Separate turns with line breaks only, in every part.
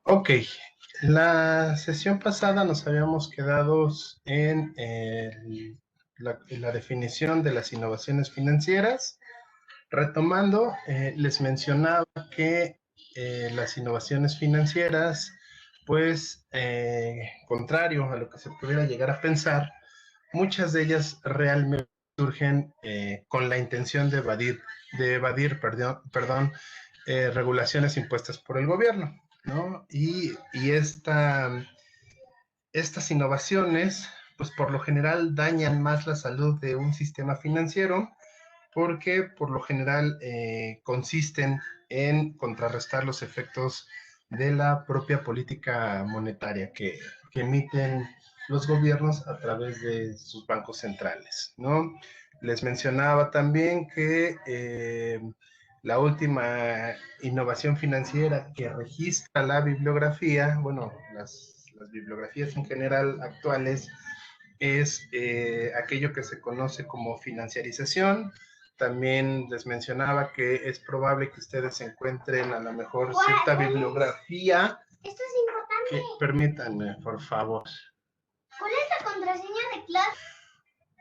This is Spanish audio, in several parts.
Ok, la sesión pasada nos habíamos quedado en la definición de las innovaciones financieras. Retomando, les mencionaba que las innovaciones financieras, pues, contrario a lo que se pudiera llegar a pensar, muchas de ellas realmente surgen con la intención de evadir, regulaciones impuestas por el gobierno, ¿no? Estas innovaciones, pues por lo general dañan más la salud de un sistema financiero porque por lo general consisten en contrarrestar los efectos de la propia política monetaria que emiten los gobiernos a través de sus bancos centrales, ¿no? Les mencionaba también que la última innovación financiera que registra la bibliografía, bueno, las bibliografías en general actuales, es aquello que se conoce como financiarización. También les mencionaba que es probable que ustedes encuentren a lo mejor cierta bibliografía.
Esto es importante.
Permítanme, por favor.
¿Cuál es la contraseña de clase?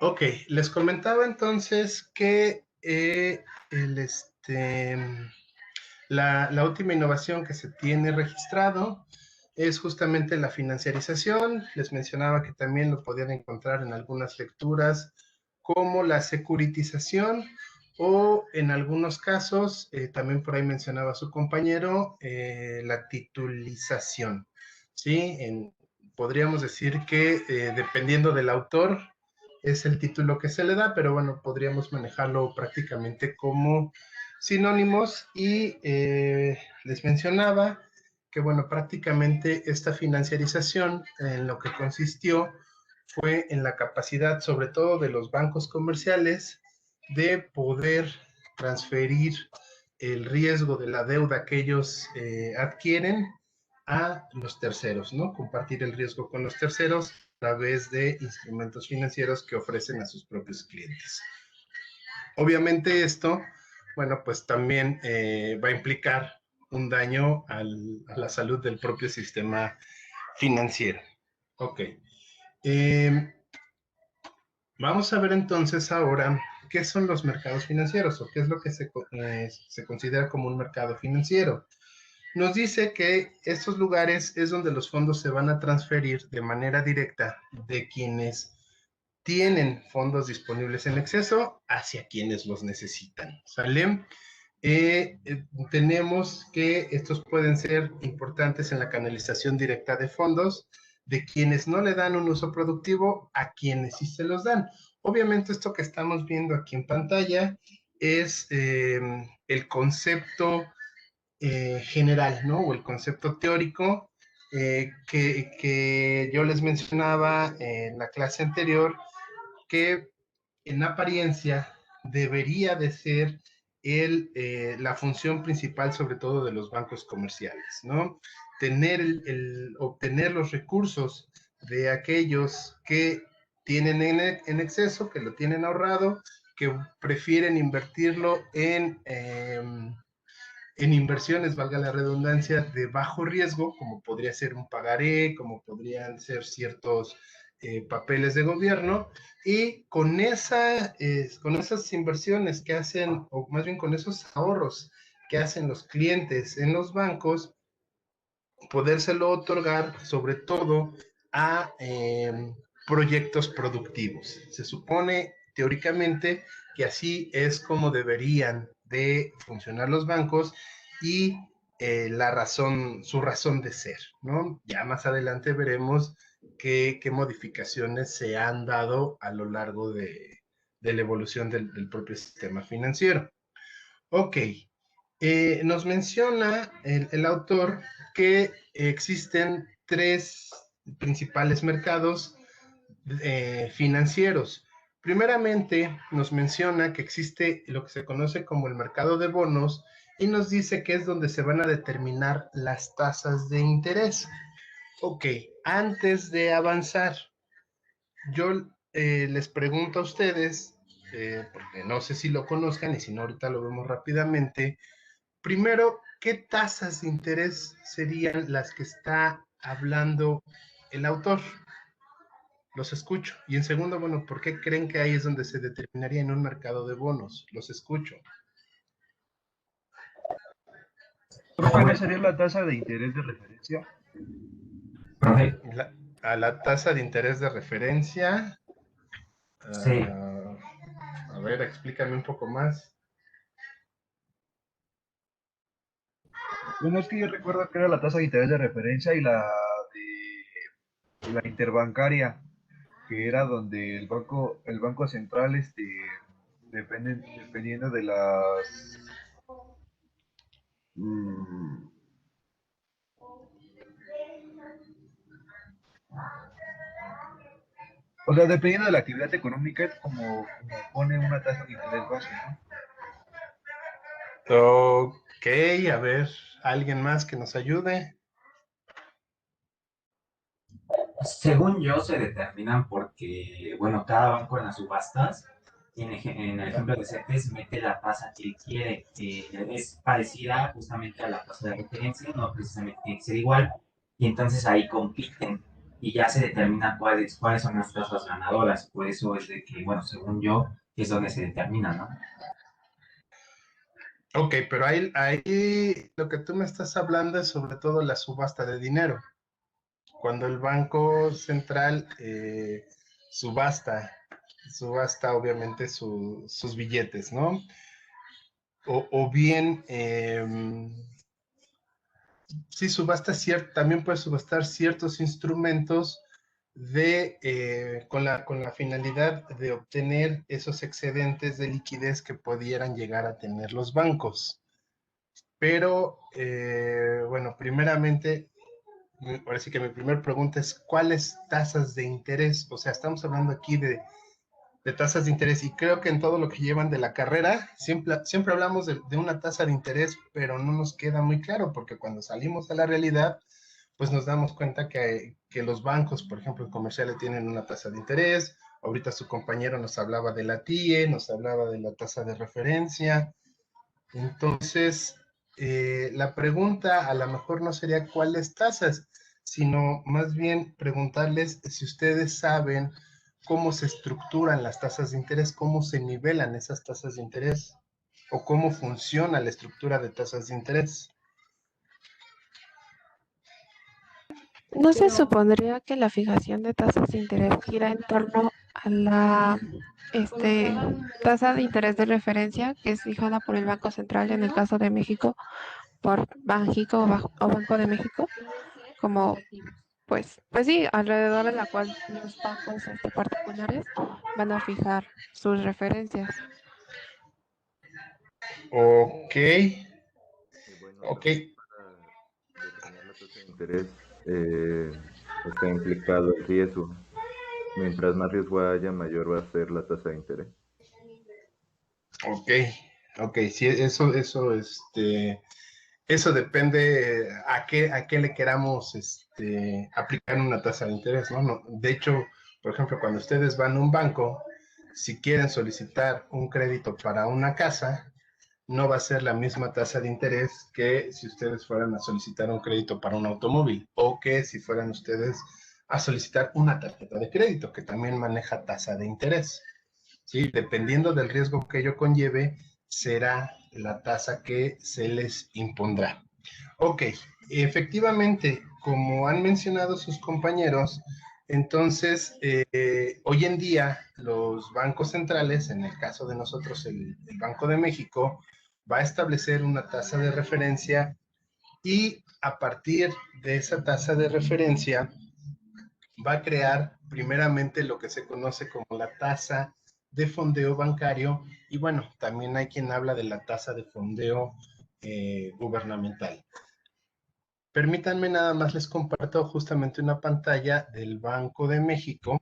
Ok, les comentaba entonces que la última innovación que se tiene registrado es justamente la financiarización. Les mencionaba que también lo podían encontrar en algunas lecturas como la securitización o en algunos casos, también por ahí mencionaba su compañero, la titulización. ¿Sí? Podríamos decir que dependiendo del autor es el título que se le da, pero bueno, podríamos manejarlo prácticamente como sinónimos y les mencionaba que, bueno, prácticamente esta financiarización en lo que consistió fue en la capacidad, sobre todo de los bancos comerciales, de poder transferir el riesgo de la deuda que ellos adquieren a los terceros, ¿no? Compartir el riesgo con los terceros a través de instrumentos financieros que ofrecen a sus propios clientes. Obviamente esto, bueno, pues también va a implicar un daño a la salud del propio sistema financiero. Ok. Eh, Vamos a ver entonces ahora qué son los mercados financieros o qué es lo que se considera como un mercado financiero. Nos dice que estos lugares es donde los fondos se van a transferir de manera directa de quienes tienen fondos disponibles en exceso hacia quienes los necesitan. ¿Sale? Tenemos que estos pueden ser importantes en la canalización directa de fondos de quienes no le dan un uso productivo a quienes sí se los dan. Obviamente esto que estamos viendo aquí en pantalla es el concepto general, ¿no? O el concepto teórico que yo les mencionaba en la clase anterior, que en apariencia debería de ser la función principal, sobre todo de los bancos comerciales, ¿no? Obtener los recursos de aquellos que tienen en exceso, que lo tienen ahorrado, que prefieren invertirlo en inversiones, valga la redundancia, de bajo riesgo, como podría ser un pagaré, como podrían ser ciertos papeles de gobierno, y con esas inversiones que hacen, o más bien con esos ahorros que hacen los clientes en los bancos, podérselo otorgar sobre todo a proyectos productivos. Se supone teóricamente que así es como deberían de funcionar los bancos y su razón de ser, ¿no? Ya más adelante veremos qué modificaciones se han dado a lo largo de la evolución del propio sistema financiero. Ok, nos menciona el autor que existen tres principales mercados financieros. Primeramente, nos menciona que existe lo que se conoce como el mercado de bonos y nos dice que es donde se van a determinar las tasas de interés. Ok, antes de avanzar, yo les pregunto a ustedes, porque no sé si lo conozcan y si no ahorita lo vemos rápidamente. Primero, ¿qué tasas de interés serían las que está hablando el autor? Los escucho. Y en segundo, bueno, ¿por qué creen que ahí es donde se determinaría en un mercado de bonos? Los escucho.
Profe, ¿no sería la tasa de interés de referencia?
Profe,
A la tasa de interés de referencia.
sí.
A ver, explícame un poco más.
Bueno, es que yo recuerdo que era la tasa de interés de referencia y la interbancaria, que era donde el banco central, dependiendo de mm, o sea, dependiendo de la actividad económica, es como pone una tasa de interés base, ¿no?
Ok, a ver, ¿alguien más que nos ayude?
Según yo, se determinan porque, bueno, cada banco en las subastas, en el ejemplo de CETES, mete la tasa que él quiere, que es parecida justamente a la tasa de referencia, no precisamente tiene que ser igual, y entonces ahí compiten y ya se determina cuáles son las tasas ganadoras. Por eso es de que, bueno, según yo, es donde se determina, ¿no?
Ok, pero ahí lo que tú me estás hablando es sobre todo la subasta de dinero. Cuando el Banco Central subasta, subasta obviamente sus billetes, ¿no? O bien, sí, también puede subastar ciertos instrumentos con la finalidad de obtener esos excedentes de liquidez que pudieran llegar a tener los bancos. Pero, bueno, primeramente, ahora sí que mi primera pregunta es, ¿cuáles tasas de interés? O sea, estamos hablando aquí de tasas de interés y creo que en todo lo que llevan de la carrera, siempre hablamos de una tasa de interés, pero no nos queda muy claro porque cuando salimos a la realidad, pues nos damos cuenta que los bancos, por ejemplo, comerciales tienen una tasa de interés. Ahorita su compañero nos hablaba de la TIE, nos hablaba de la tasa de referencia. Entonces, la pregunta a lo mejor no sería cuáles tasas, sino más bien preguntarles si ustedes saben cómo se estructuran las tasas de interés, cómo se nivelan esas tasas de interés o cómo funciona la estructura de tasas de interés.
¿No se supondría que la fijación de tasas de interés gira en torno a la tasa de interés de referencia que es fijada por el Banco Central en el caso de México por Banjico o Banco de México? Como, pues sí, alrededor de la cual los bancos particulares van a fijar sus referencias.
Ok,
Y bueno,
ok,
también para determinar la tasa de interés está implicado el riesgo. Mientras más riesgo haya, mayor va a ser la tasa de interés.
ok, ok, sí, eso depende a qué le queramos aplicar una tasa de interés, ¿no? De hecho, por ejemplo, cuando ustedes van a un banco, si quieren solicitar un crédito para una casa, no va a ser la misma tasa de interés que si ustedes fueran a solicitar un crédito para un automóvil o que si fueran ustedes a solicitar una tarjeta de crédito que también maneja tasa de interés. ¿Sí? Dependiendo del riesgo que ello conlleve, será la tasa que se les impondrá. Ok, efectivamente, como han mencionado sus compañeros, entonces, hoy en día los bancos centrales, en el caso de nosotros el Banco de México, va a establecer una tasa de referencia y a partir de esa tasa de referencia va a crear primeramente lo que se conoce como la tasa de fondeo bancario y bueno, también hay quien habla de la tasa de fondeo gubernamental. Permítanme nada más les comparto justamente una pantalla del Banco de México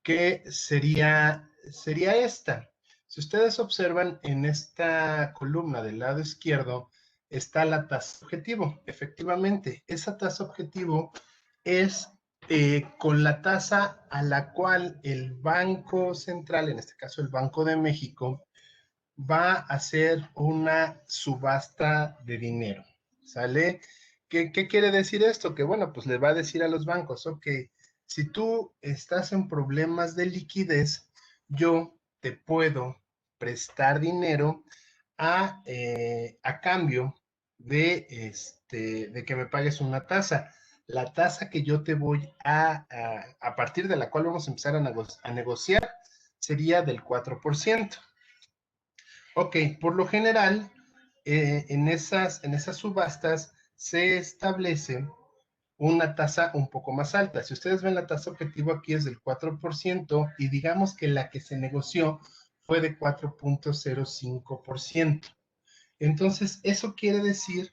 que sería esta. Si ustedes observan en esta columna del lado izquierdo está la tasa objetivo. Efectivamente, esa tasa objetivo es con la tasa a la cual el Banco Central, en este caso el Banco de México, va a hacer una subasta de dinero, ¿sale? ¿Qué quiere decir esto? Que bueno, pues le va a decir a los bancos, ok, si tú estás en problemas de liquidez, yo te puedo prestar dinero a cambio de que me pagues una tasa. La tasa que yo te voy a partir de la cual vamos a empezar a negociar sería del 4%. Ok, por lo general, en esas subastas se establece una tasa un poco más alta. Si ustedes ven la tasa objetivo aquí es del 4% y digamos que la que se negoció fue de 4.05%. Entonces, eso quiere decir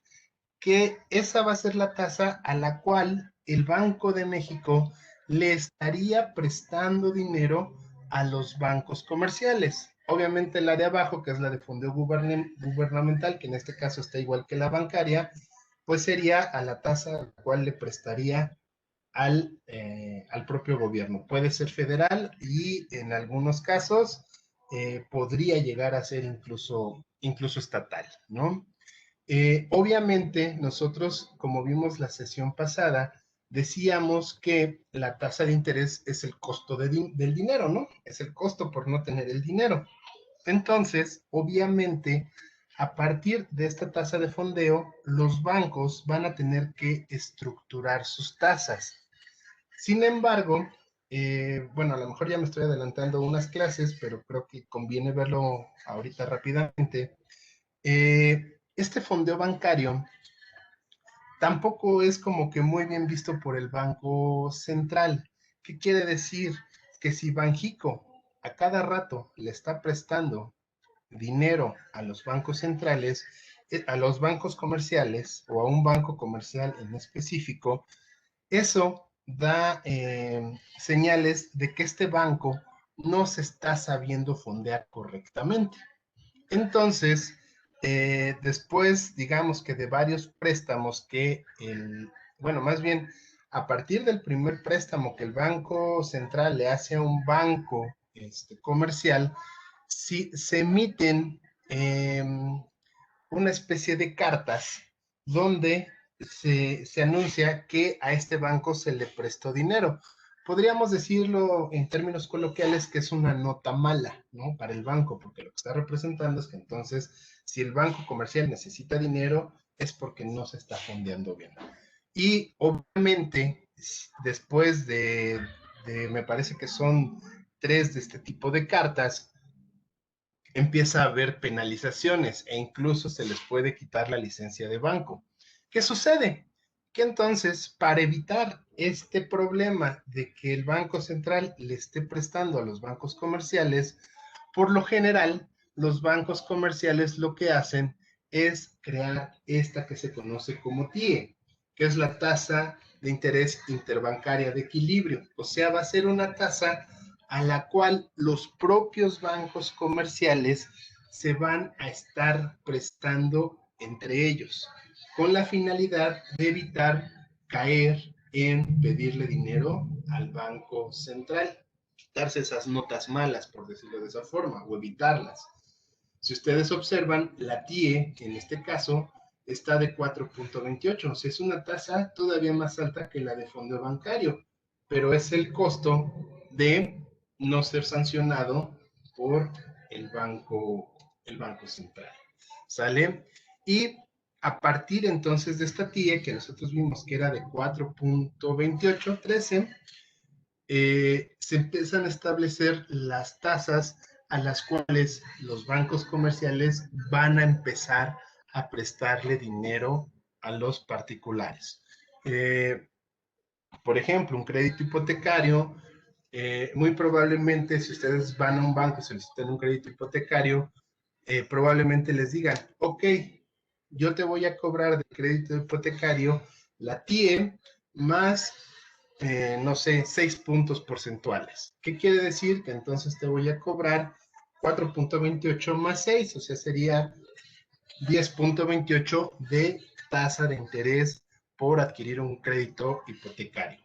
que esa va a ser la tasa a la cual el Banco de México le estaría prestando dinero a los bancos comerciales. Obviamente la de abajo, que es la de fondeo gubernamental, que en este caso está igual que la bancaria, pues sería a la tasa a la cual le prestaría al propio gobierno. Puede ser federal y en algunos casos podría llegar a ser incluso estatal, ¿no? Obviamente, nosotros, como vimos la sesión pasada, decíamos que la tasa de interés es el costo del dinero, ¿no? Es el costo por no tener el dinero. Entonces, obviamente, a partir de esta tasa de fondeo, los bancos van a tener que estructurar sus tasas. Sin embargo, bueno, a lo mejor ya me estoy adelantando unas clases, pero creo que conviene verlo ahorita rápidamente. Este fondeo bancario tampoco es como que muy bien visto por el Banco Central. ¿Qué quiere decir? Que si Banjico a cada rato le está prestando dinero a los bancos centrales, a los bancos comerciales o a un banco comercial en específico, eso da señales de que este banco no se está sabiendo fondear correctamente. Entonces, después, digamos que de varios préstamos bueno, más bien, a partir del primer préstamo que el Banco Central le hace a un banco comercial, sí, se emiten una especie de cartas donde se anuncia que a este banco se le prestó dinero. Podríamos decirlo en términos coloquiales que es una nota mala, ¿no? Para el banco, porque lo que está representando es que entonces, si el banco comercial necesita dinero, es porque no se está fondeando bien. Y obviamente, después me parece que son 3 de este tipo de cartas, empieza a haber penalizaciones e incluso se les puede quitar la licencia de banco. ¿Qué sucede? Que entonces, para evitar este problema de que el Banco Central le esté prestando a los bancos comerciales, por lo general, los bancos comerciales lo que hacen es crear esta que se conoce como TIE, que es la tasa de interés interbancaria de equilibrio. O sea, va a ser una tasa a la cual los propios bancos comerciales se van a estar prestando entre ellos, con la finalidad de evitar caer en pedirle dinero al Banco Central, quitarse esas notas malas, por decirlo de esa forma, o evitarlas. Si ustedes observan, la TIE, en este caso, está de 4.28, o sea, es una tasa todavía más alta que la de fondo bancario, pero es el costo de no ser sancionado por el banco central. ¿Sale? Y a partir entonces de esta TIE, que nosotros vimos que era de 4.2813, se empiezan a establecer las tasas a las cuales los bancos comerciales van a empezar a prestarle dinero a los particulares. Por ejemplo, un crédito hipotecario, muy probablemente si ustedes van a un banco y solicitan un crédito hipotecario, probablemente les digan, ok, yo te voy a cobrar de crédito hipotecario la TIE más, no sé, 6 puntos porcentuales. ¿Qué quiere decir? Que entonces te voy a cobrar 4.28 más 6, o sea, sería 10.28 de tasa de interés por adquirir un crédito hipotecario.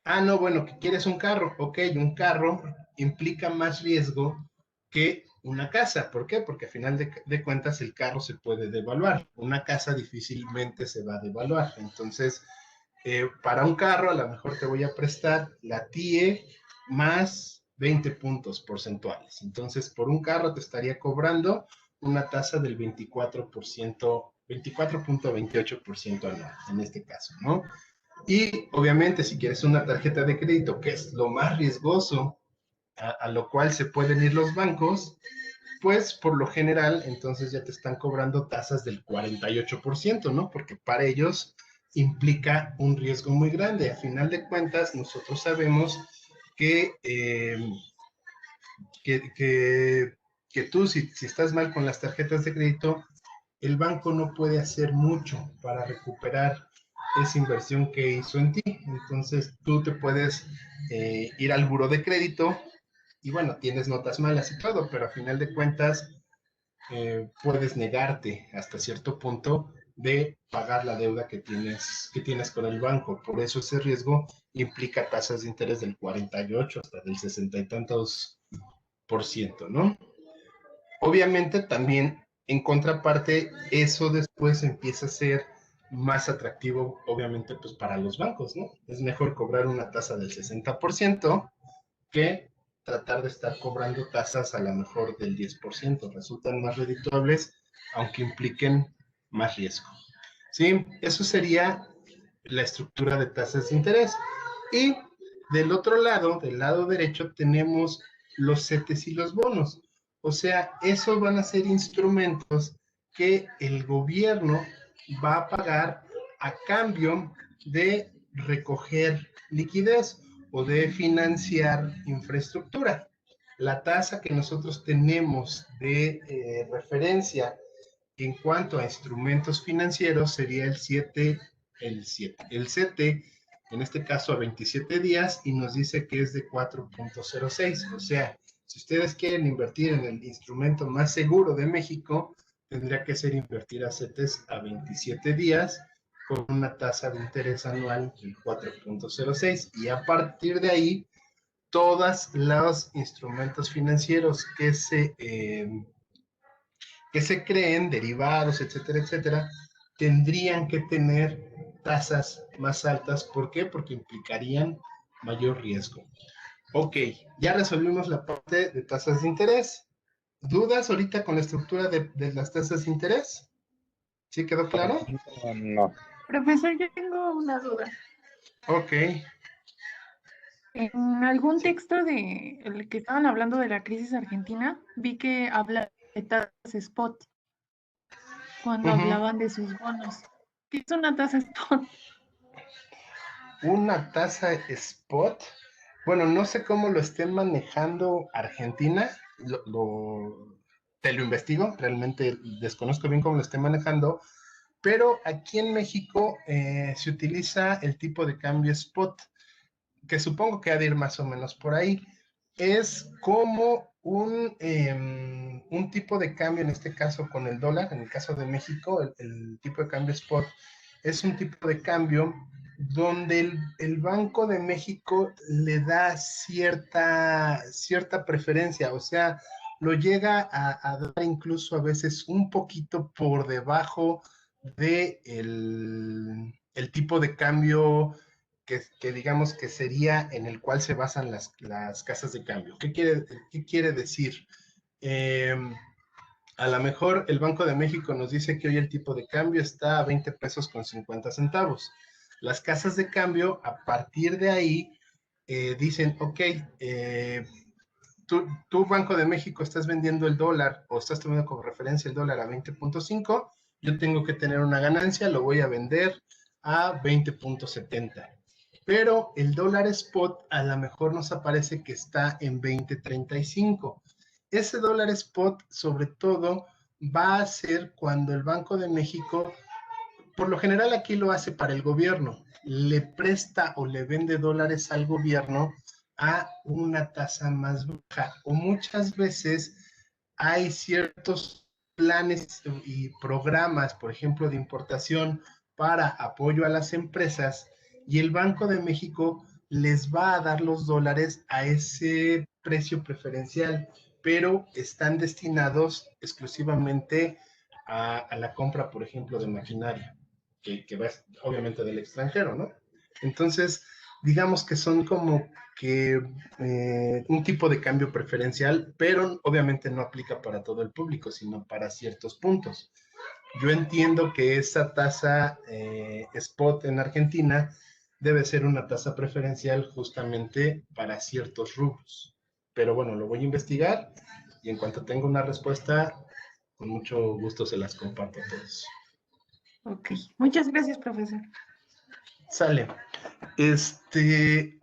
Ah, no, bueno, que quieres un carro. Ok, un carro implica más riesgo que una casa. ¿Por qué? Porque a final de cuentas el carro se puede devaluar. Una casa difícilmente se va a devaluar. Entonces, para un carro a lo mejor te voy a prestar la TIE más 20 puntos porcentuales. Entonces, por un carro te estaría cobrando una tasa del 24%, 24.28% anual, en este caso, ¿no? Y obviamente, si quieres una tarjeta de crédito, que es lo más riesgoso a lo cual se pueden ir los bancos, pues por lo general, entonces ya te están cobrando tasas del 48%, ¿no? Porque para ellos implica un riesgo muy grande. A final de cuentas, nosotros sabemos que, que, que, que tú, si estás mal con las tarjetas de crédito, el banco no puede hacer mucho para recuperar esa inversión que hizo en ti. Entonces tú te puedes ir al buró de crédito y bueno, tienes notas malas y todo, pero a final de cuentas puedes negarte hasta cierto punto de pagar la deuda que tienes con el banco. Por eso ese riesgo implica tasas de interés del 48 hasta del 60 y tantos por ciento, ¿no? Obviamente también en contraparte, eso después empieza a ser más atractivo, obviamente, pues para los bancos, ¿no? Es mejor cobrar una tasa del 60% que tratar de estar cobrando tasas a lo mejor del 10%. Resultan más redituables, aunque impliquen más riesgo. ¿Sí? Eso sería la estructura de tasas de interés. Y del otro lado, del lado derecho, tenemos los CETES y los bonos. O sea, esos van a ser instrumentos que el gobierno va a pagar a cambio de recoger liquidez o de financiar infraestructura. La tasa que nosotros tenemos de referencia en cuanto a instrumentos financieros sería el 7, en este caso a 27 días, y nos dice que es de 4.06. O sea, si ustedes quieren invertir en el instrumento más seguro de México, tendría que ser invertir a CETES a 27 días con una tasa de interés anual del 4.06. Y a partir de ahí, todos los instrumentos financieros que se creen, derivados, etcétera, etcétera, tendrían que tener tasas más altas. ¿Por qué? Porque implicarían mayor riesgo. Ok, ya resolvimos la parte de tasas de interés. ¿Dudas ahorita con la estructura de las tasas de interés? ¿Sí quedó claro?
No.
Profesor, yo tengo una duda.
Ok.
En algún
Sí.
texto de el que estaban hablando de la crisis argentina, vi que habla de tasas spot cuando hablaban de sus bonos. ¿Qué es una tasa spot?
Una tasa spot. Bueno, no sé cómo lo estén manejando Argentina. Te lo investigo. Realmente desconozco bien cómo lo estén manejando. Pero aquí en México se utiliza el tipo de cambio spot, que supongo que ha de ir más o menos por ahí. Es como un tipo de cambio, en este caso con el dólar, en el caso de México, el tipo de cambio spot es un tipo de cambio donde el Banco de México le da cierta preferencia, o sea, lo llega a dar incluso a veces un poquito por debajo de el tipo de cambio que digamos que sería en el cual se basan las casas de cambio. ¿Qué quiere decir? A lo mejor el Banco de México nos dice que hoy el tipo de cambio está a 20 pesos con 50 centavos. Las casas de cambio, a partir de ahí, dicen, ok, tú, Banco de México, estás vendiendo el dólar o estás tomando como referencia el dólar a 20.5, yo tengo que tener una ganancia, lo voy a vender a 20.70. Pero el dólar spot a lo mejor nos aparece que está en 20.35. Ese dólar spot, sobre todo, va a ser cuando el Banco de México, por lo general aquí lo hace para el gobierno, le presta o le vende dólares al gobierno a una tasa más baja. O muchas veces hay ciertos planes y programas, por ejemplo, de importación para apoyo a las empresas, y el Banco de México les va a dar los dólares a ese precio preferencial. pero están destinados exclusivamente a la compra, por ejemplo, de maquinaria, que va obviamente del extranjero, ¿no? Entonces, digamos que son como que un tipo de cambio preferencial, pero obviamente no aplica para todo el público, sino para ciertos puntos. Yo entiendo que esa tasa spot en Argentina debe ser una tasa preferencial justamente para ciertos rubros. Pero bueno, lo voy a investigar y en cuanto tenga una respuesta, con mucho gusto se las comparto a todos.
Ok, muchas gracias, profesor.
Sale.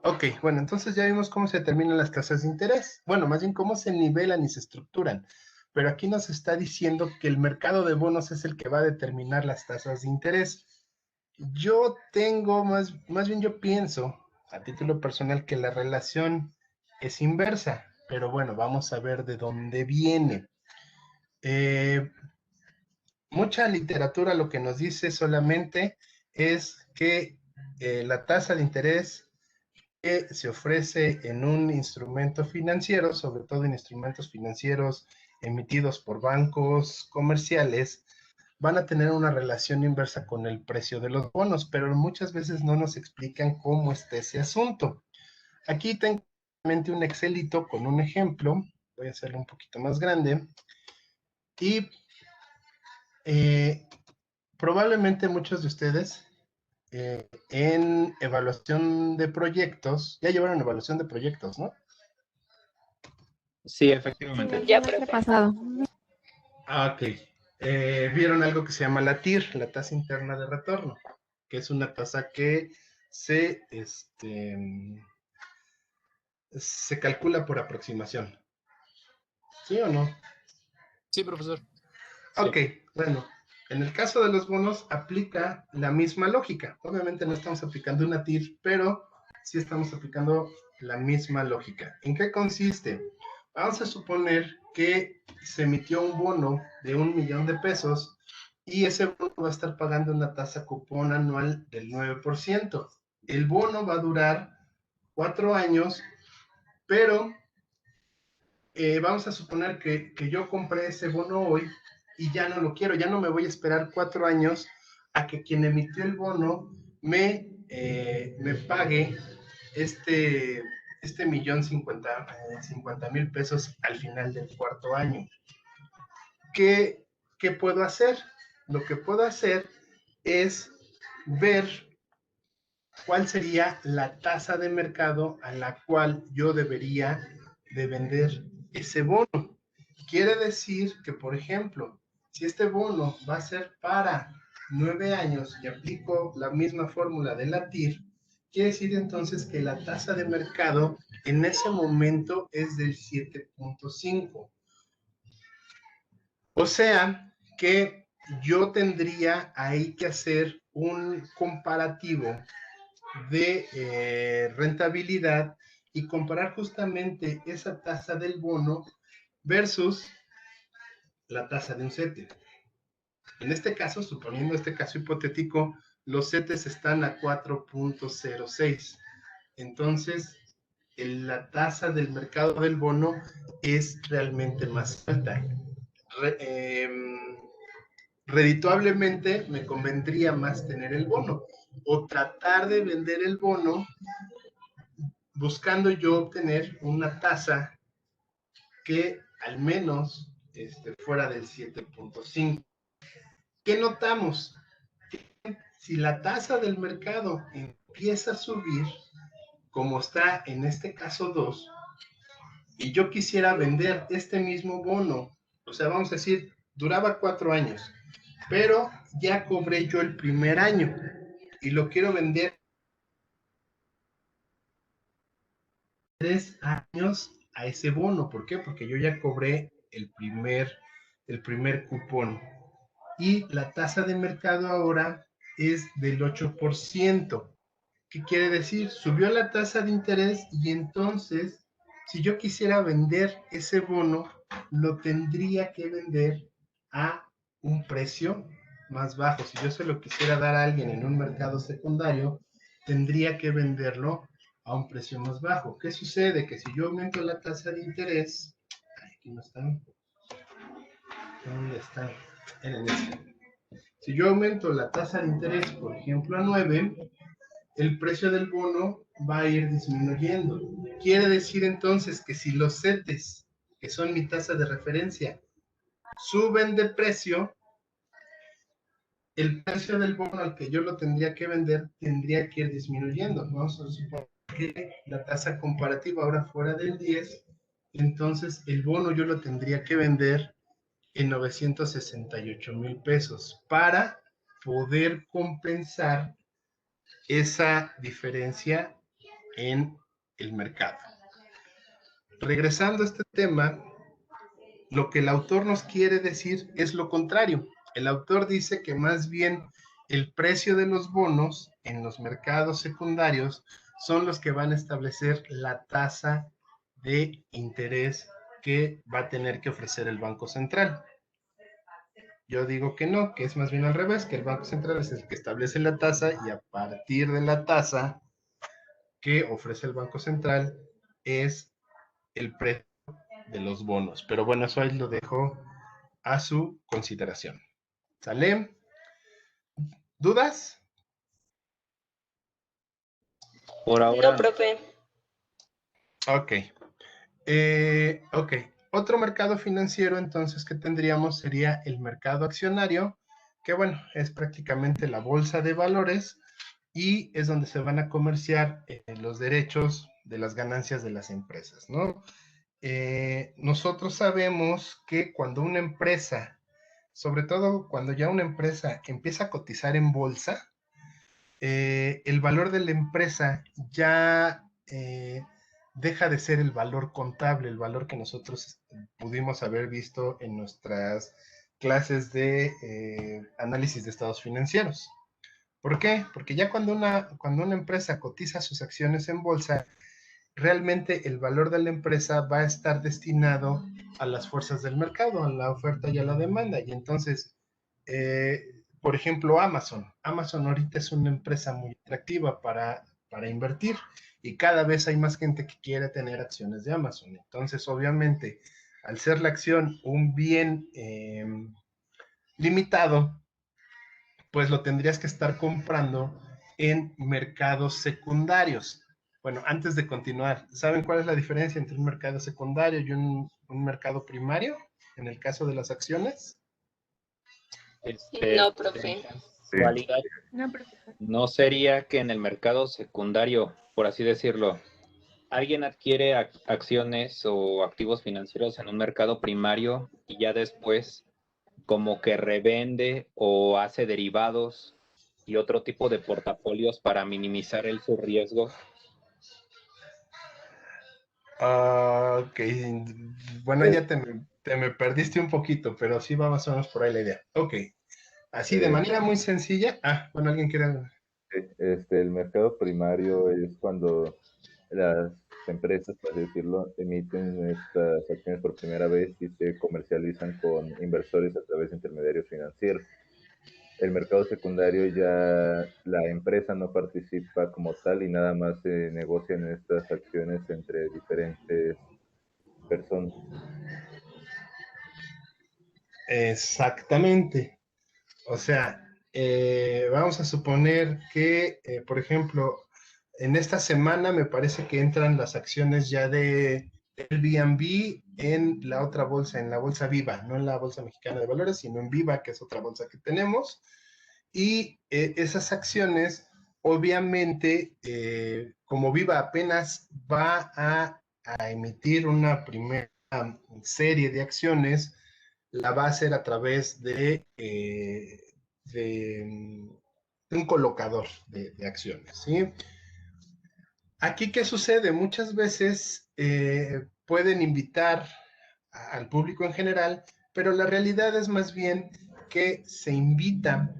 Ok, bueno, entonces ya vimos cómo se determinan las tasas de interés. Bueno, más bien cómo se nivelan y se estructuran. Pero aquí nos está diciendo que el mercado de bonos es el que va a determinar las tasas de interés. Yo tengo más bien yo pienso, a título personal, que la relación es inversa. Pero bueno, vamos a ver de dónde viene. Mucha literatura lo que nos dice solamente es que la tasa de interés que se ofrece en un instrumento financiero, sobre todo en instrumentos financieros emitidos por bancos comerciales, van a tener una relación inversa con el precio de los bonos, pero muchas veces no nos explican cómo está ese asunto. Aquí tengo un Excelito con un ejemplo, voy a hacerlo un poquito más grande, y probablemente muchos de ustedes en evaluación de proyectos, ya llevaron evaluación de proyectos, ¿no?
Sí,
Sí,
efectivamente.
el semestre pasado.
Ok. Vieron algo que se llama la TIR, la tasa interna de retorno, que es una tasa que se calcula por aproximación. ¿Sí o no?
Sí, profesor.
Ok, bueno, en el caso de los bonos aplica la misma lógica. Obviamente no estamos aplicando una TIR, pero sí estamos aplicando la misma lógica. ¿En qué consiste? Vamos a suponer que se emitió un bono de 1,000,000 de pesos y ese bono va a estar pagando una tasa cupón anual del 9%. El bono va a durar 4 años, pero vamos a suponer que yo compré ese bono hoy y ya no lo quiero, ya no me voy a esperar 4 años a que quien emitió el bono me pague este 1,050,000 pesos al final del cuarto año. ¿Qué puedo hacer? Lo que puedo hacer es ver cuál sería la tasa de mercado a la cual yo debería de vender ese bono. Quiere decir que, por ejemplo, si este bono va a ser para 9 años y aplico la misma fórmula de la TIR, quiere decir entonces que la tasa de mercado en ese momento es del 7.5. O sea que yo tendría ahí que hacer un comparativo de rentabilidad y comparar justamente esa tasa del bono versus la tasa de un CETE. En este caso, suponiendo este caso hipotético, los CETES están a 4.06. Entonces, la tasa del mercado del bono es realmente más alta. Redituablemente me convendría más tener el bono o tratar de vender el bono buscando yo obtener una tasa que al menos fuera del 7.5. ¿Qué notamos? Si la tasa del mercado empieza a subir, como está en este caso 2, y yo quisiera vender este mismo bono, o sea, vamos a decir, duraba 4 años, pero ya cobré yo el primer año y lo quiero vender 3 años a ese bono. ¿Por qué? Porque yo ya cobré el primer cupón. Y la tasa de mercado ahora es del 8%. ¿Qué quiere decir? Subió la tasa de interés y entonces, si yo quisiera vender ese bono, lo tendría que vender a un precio más bajo. Si yo se lo quisiera dar a alguien en un mercado secundario, tendría que venderlo a un precio más bajo. ¿Qué sucede? Que si yo aumento la tasa de interés, aquí no están. ¿Dónde están? En este. Si yo aumento la tasa de interés, por ejemplo, a 9, el precio del bono va a ir disminuyendo. Quiere decir entonces que si los CETES, que son mi tasa de referencia, suben de precio, el precio del bono al que yo lo tendría que vender tendría que ir disminuyendo, ¿no? Se supone que la tasa comparativa ahora fuera del 10, entonces el bono yo lo tendría que vender en 968,000 pesos para poder compensar esa diferencia en el mercado. Regresando a este tema, lo que el autor nos quiere decir es lo contrario. El autor dice que más bien el precio de los bonos en los mercados secundarios son los que van a establecer la tasa de interés que va a tener que ofrecer el Banco Central. Yo digo que no, que es más bien al revés, que el Banco Central es el que establece la tasa y a partir de la tasa que ofrece el Banco Central es el precio de los bonos. Pero bueno, eso ahí lo dejo a su consideración. ¿Sale? ¿Dudas?
Por ahora.
No, profe.
Ok. Ok. Otro mercado financiero entonces que tendríamos sería el mercado accionario, que bueno, es prácticamente la bolsa de valores y es donde se van a comerciar los derechos de las ganancias de las empresas, ¿no? Nosotros sabemos que cuando una empresa, sobre todo cuando ya una empresa empieza a cotizar en bolsa, el valor de la empresa ya deja de ser el valor contable, el valor que nosotros pudimos haber visto en nuestras clases de análisis de estados financieros. ¿Por qué? Porque ya cuando una empresa cotiza sus acciones en bolsa, realmente el valor de la empresa va a estar destinado a las fuerzas del mercado, a la oferta y a la demanda. Y entonces, por ejemplo, Amazon. Amazon ahorita es una empresa muy atractiva para invertir y cada vez hay más gente que quiere tener acciones de Amazon. Entonces, obviamente, al ser la acción un bien limitado, pues lo tendrías que estar comprando en mercados secundarios. Bueno, antes de continuar, ¿saben cuál es la diferencia entre un mercado secundario y un mercado primario en el caso de las acciones?
No, profe.
Casualidad,
No, profe.
¿no sería que en el mercado secundario, por así decirlo, alguien adquiere acciones o activos financieros en un mercado primario y ya después como que revende o hace derivados y otro tipo de portafolios para minimizar su riesgo?
Ok, bueno, ya te me perdiste un poquito, pero sí va más o menos por ahí la idea. Ok, así de manera muy sencilla. Bueno, alguien quiere...
El mercado primario es cuando las empresas, por así decirlo, emiten estas acciones por primera vez y se comercializan con inversores a través de intermediarios financieros. El mercado secundario ya la empresa no participa como tal y nada más se negocian estas acciones entre diferentes personas.
Exactamente. O sea, vamos a suponer que, por ejemplo, en esta semana me parece que entran las acciones ya de Airbnb en la otra bolsa, en la bolsa Viva, no en la bolsa mexicana de valores, sino en Viva, que es otra bolsa que tenemos. Y esas acciones, obviamente, como Viva apenas va a emitir una primera serie de acciones, la va a hacer a través de un colocador de acciones, ¿sí? Aquí, ¿qué sucede? Muchas veces pueden invitar al público en general, pero la realidad es más bien que se invita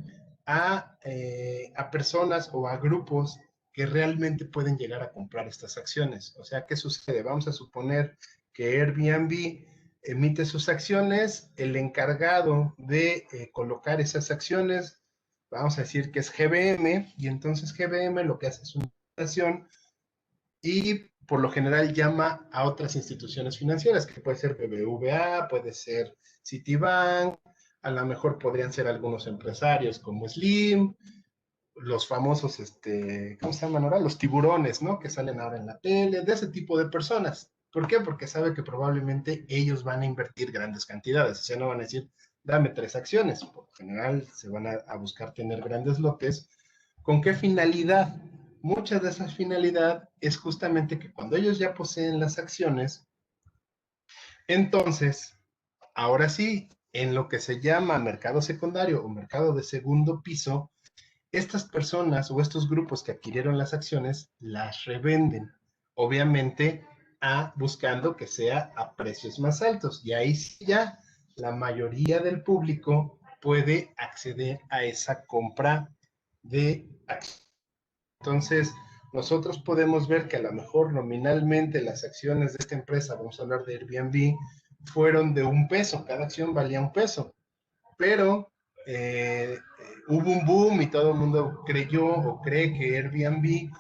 a personas o a grupos que realmente pueden llegar a comprar estas acciones. O sea, ¿qué sucede? Vamos a suponer que Airbnb emite sus acciones, el encargado de colocar esas acciones, vamos a decir que es GBM, y entonces GBM lo que hace es una invitación y por lo general llama a otras instituciones financieras, que puede ser BBVA, puede ser Citibank, a lo mejor podrían ser algunos empresarios como Slim, los famosos, ¿cómo se llaman ahora? Los tiburones, ¿no? Que salen ahora en la tele, de ese tipo de personas. ¿Por qué? Porque sabe que probablemente ellos van a invertir grandes cantidades, o sea, no van a decir, dame 3 acciones, por lo general se van a buscar tener grandes lotes. ¿Con qué finalidad? Mucha de esa finalidad es justamente que cuando ellos ya poseen las acciones, entonces, ahora sí, en lo que se llama mercado secundario o mercado de segundo piso, estas personas o estos grupos que adquirieron las acciones las revenden, obviamente buscando que sea a precios más altos. Y ahí sí ya la mayoría del público puede acceder a esa compra de acciones. Entonces, nosotros podemos ver que a lo mejor nominalmente las acciones de esta empresa, vamos a hablar de Airbnb, fueron de $1, cada acción valía $1, pero hubo un boom y todo el mundo creyó o cree que Airbnb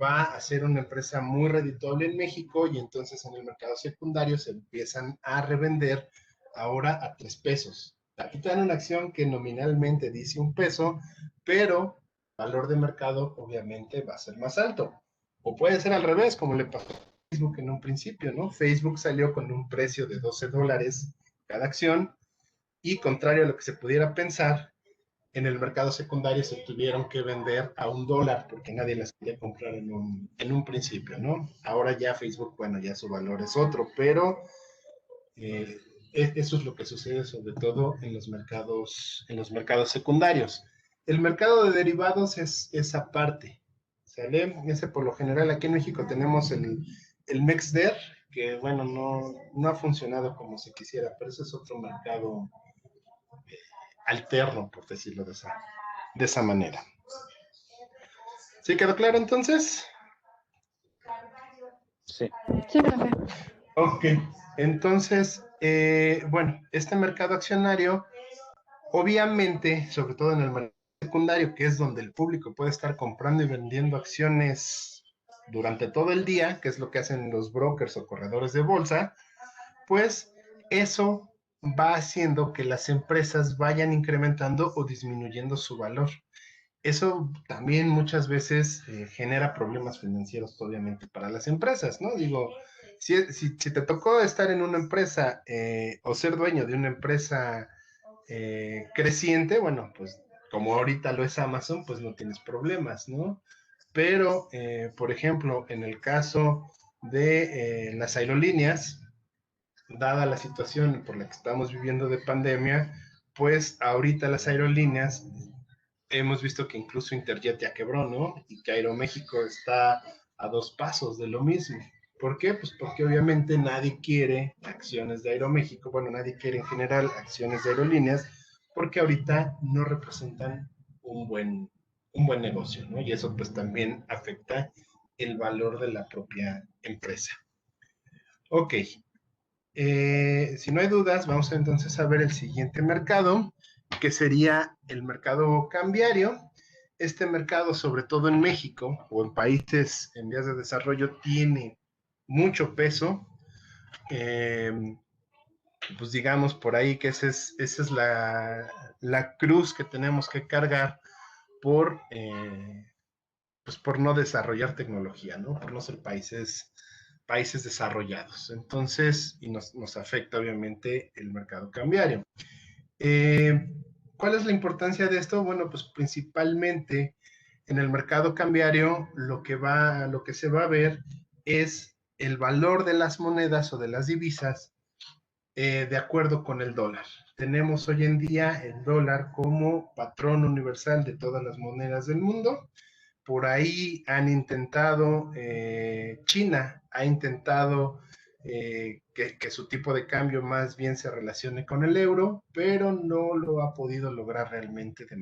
va a ser una empresa muy redituable en México y entonces en el mercado secundario se empiezan a revender ahora a $3. Aquí te dan una acción que nominalmente dice $1, pero el valor de mercado obviamente va a ser más alto. O puede ser al revés, como le pasó a Facebook en un principio, ¿no? Facebook salió con un precio de $12 cada acción y contrario a lo que se pudiera pensar, en el mercado secundario se tuvieron que vender a $1 porque nadie las quería comprar en un principio, ¿no? Ahora ya Facebook, bueno, ya su valor es otro, pero eso es lo que sucede sobre todo en los mercados secundarios. El mercado de derivados es aparte, ¿sale? Ese por lo general aquí en México tenemos el MEXDER, que bueno, no ha funcionado como se quisiera, pero ese es otro mercado alterno, por decirlo de esa manera. ¿Sí quedó claro entonces?
Sí.
Sí, profe.
Ok, entonces, bueno, este mercado accionario, obviamente, sobre todo en el mercado secundario, que es donde el público puede estar comprando y vendiendo acciones durante todo el día, que es lo que hacen los brokers o corredores de bolsa, pues eso va haciendo que las empresas vayan incrementando o disminuyendo su valor. Eso también muchas veces genera problemas financieros, obviamente, para las empresas, ¿no? Digo, si te tocó estar en una empresa o ser dueño de una empresa creciente, bueno, pues como ahorita lo es Amazon, pues no tienes problemas, ¿no? Pero, por ejemplo, en el caso de las aerolíneas, dada la situación por la que estamos viviendo de pandemia, pues ahorita las aerolíneas hemos visto que incluso Interjet ya quebró, ¿no? Y que Aeroméxico está a 2 pasos de lo mismo. ¿Por qué? Pues porque obviamente nadie quiere acciones de Aeroméxico, bueno, nadie quiere en general acciones de aerolíneas, porque ahorita no representan un buen negocio, ¿no? Y eso pues también afecta el valor de la propia empresa. Ok, si no hay dudas, vamos entonces a ver el siguiente mercado, que sería el mercado cambiario. Este mercado, sobre todo en México o en países en vías de desarrollo, tiene mucho peso. Pues digamos por ahí que esa es la cruz que tenemos que cargar por, pues por no desarrollar tecnología, ¿no? Por no ser países desarrollados. Entonces, y nos afecta obviamente el mercado cambiario. ¿Cuál es la importancia de esto? Bueno, pues principalmente en el mercado cambiario lo que se va a ver es el valor de las monedas o de las divisas de acuerdo con el dólar. Tenemos hoy en día el dólar como patrón universal de todas las monedas del mundo. Por ahí han intentado, China ha intentado que su tipo de cambio más bien se relacione con el euro, pero no lo ha podido lograr realmente de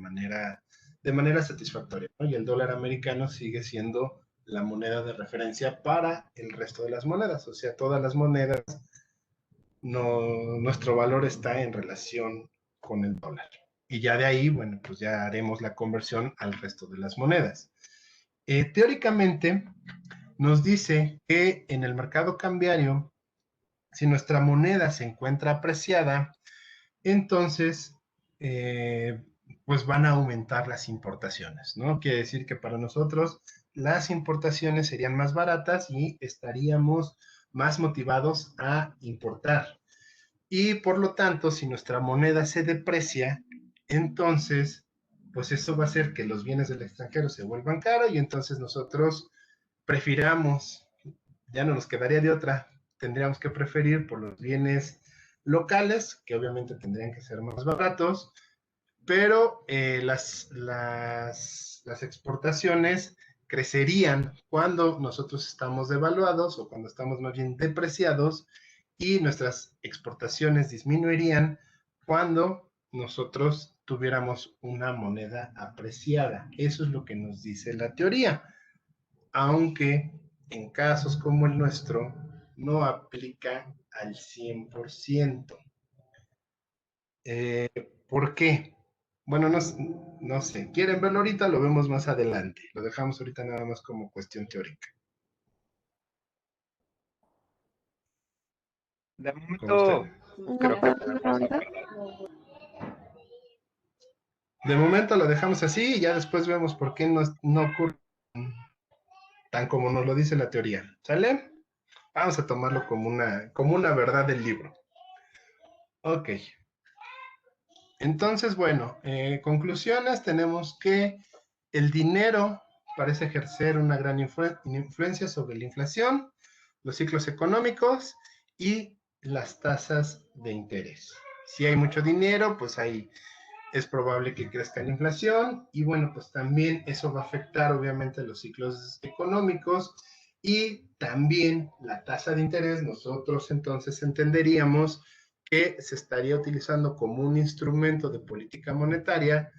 manera satisfactoria, ¿no? Y el dólar americano sigue siendo la moneda de referencia para el resto de las monedas, o sea, todas las monedas, nuestro valor está en relación con el dólar. Y ya de ahí, bueno, pues ya haremos la conversión al resto de las monedas. Teóricamente, nos dice que en el mercado cambiario, si nuestra moneda se encuentra apreciada, entonces, pues van a aumentar las importaciones, ¿no? Quiere decir que para nosotros las importaciones serían más baratas y estaríamos más motivados a importar. Y por lo tanto, si nuestra moneda se deprecia, entonces, pues eso va a hacer que los bienes del extranjero se vuelvan caros y entonces nosotros prefiramos, ya no nos quedaría de otra, tendríamos que preferir por los bienes locales, que obviamente tendrían que ser más baratos, pero las exportaciones crecerían cuando nosotros estamos devaluados o cuando estamos más bien depreciados y nuestras exportaciones disminuirían cuando nosotros tuviéramos una moneda apreciada. Eso es lo que nos dice la teoría, aunque en casos como el nuestro no aplica al 100%. ¿Por qué? Bueno, no sé. ¿Quieren verlo ahorita? Lo vemos más adelante. Lo dejamos ahorita nada más como cuestión teórica.
De
Como usted.
momento,
¿No
creo que
puedes verlo
podemos
ahorita?
esperar.
De momento lo dejamos así y ya después vemos por qué no ocurre tan como nos lo dice la teoría. ¿Sale? Vamos a tomarlo como una verdad del libro. Ok. Entonces, bueno, conclusiones, tenemos que el dinero parece ejercer una gran influencia sobre la inflación, los ciclos económicos y las tasas de interés. Si hay mucho dinero, pues ahí es probable que crezca la inflación y bueno, pues también eso va a afectar obviamente los ciclos económicos y también la tasa de interés. Nosotros entonces entenderíamos que se estaría utilizando como un instrumento de política monetaria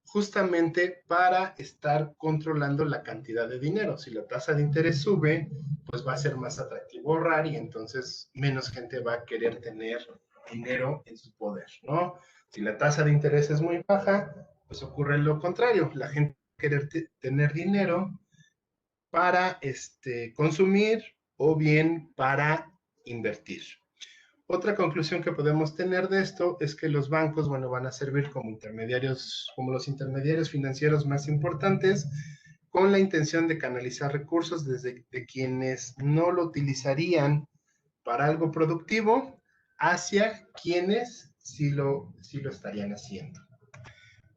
justamente para estar controlando la cantidad de dinero. Si la tasa de interés sube, pues va a ser más atractivo ahorrar y entonces menos gente va a querer tener dinero en su poder, ¿no? Si la tasa de interés es muy baja, pues ocurre lo contrario. La gente va a querer tener dinero para consumir o bien para invertir. Otra conclusión que podemos tener de esto es que los bancos, bueno, van a servir como intermediarios, como los intermediarios financieros más importantes, con la intención de canalizar recursos desde de quienes no lo utilizarían para algo productivo hacia quienes sí lo estarían haciendo.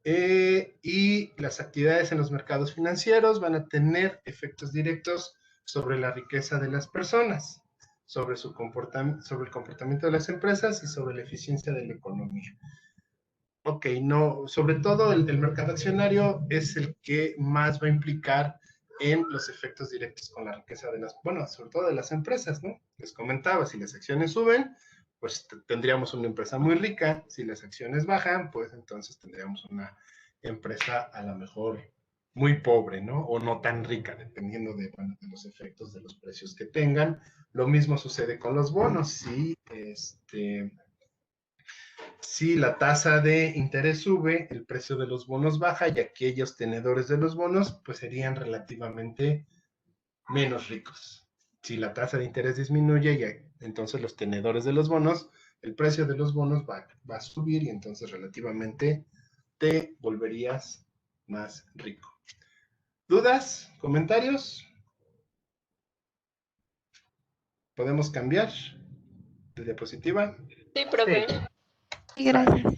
Y las actividades en los mercados financieros van a tener efectos directos sobre la riqueza de las personas, sobre el comportamiento de las empresas y sobre la eficiencia de la economía. Ok, no, sobre todo el mercado accionario es el que más va a implicar en los efectos directos con la riqueza de bueno, sobre todo de las empresas, ¿no? Les comentaba, si las acciones suben, pues tendríamos una empresa muy rica. Si las acciones bajan, pues entonces tendríamos una empresa a lo mejor muy pobre, ¿no? O no tan rica, dependiendo bueno, de los efectos de los precios que tengan. Lo mismo sucede con los bonos. Si la tasa de interés sube, el precio de los bonos baja y aquellos tenedores de los bonos pues serían relativamente menos ricos. Si la tasa de interés disminuye, entonces los tenedores de los bonos, el precio de los bonos va a subir y entonces relativamente te volverías más rico. ¿Dudas? ¿Comentarios? ¿Podemos cambiar de diapositiva?
Sí, profe.
Sí, gracias.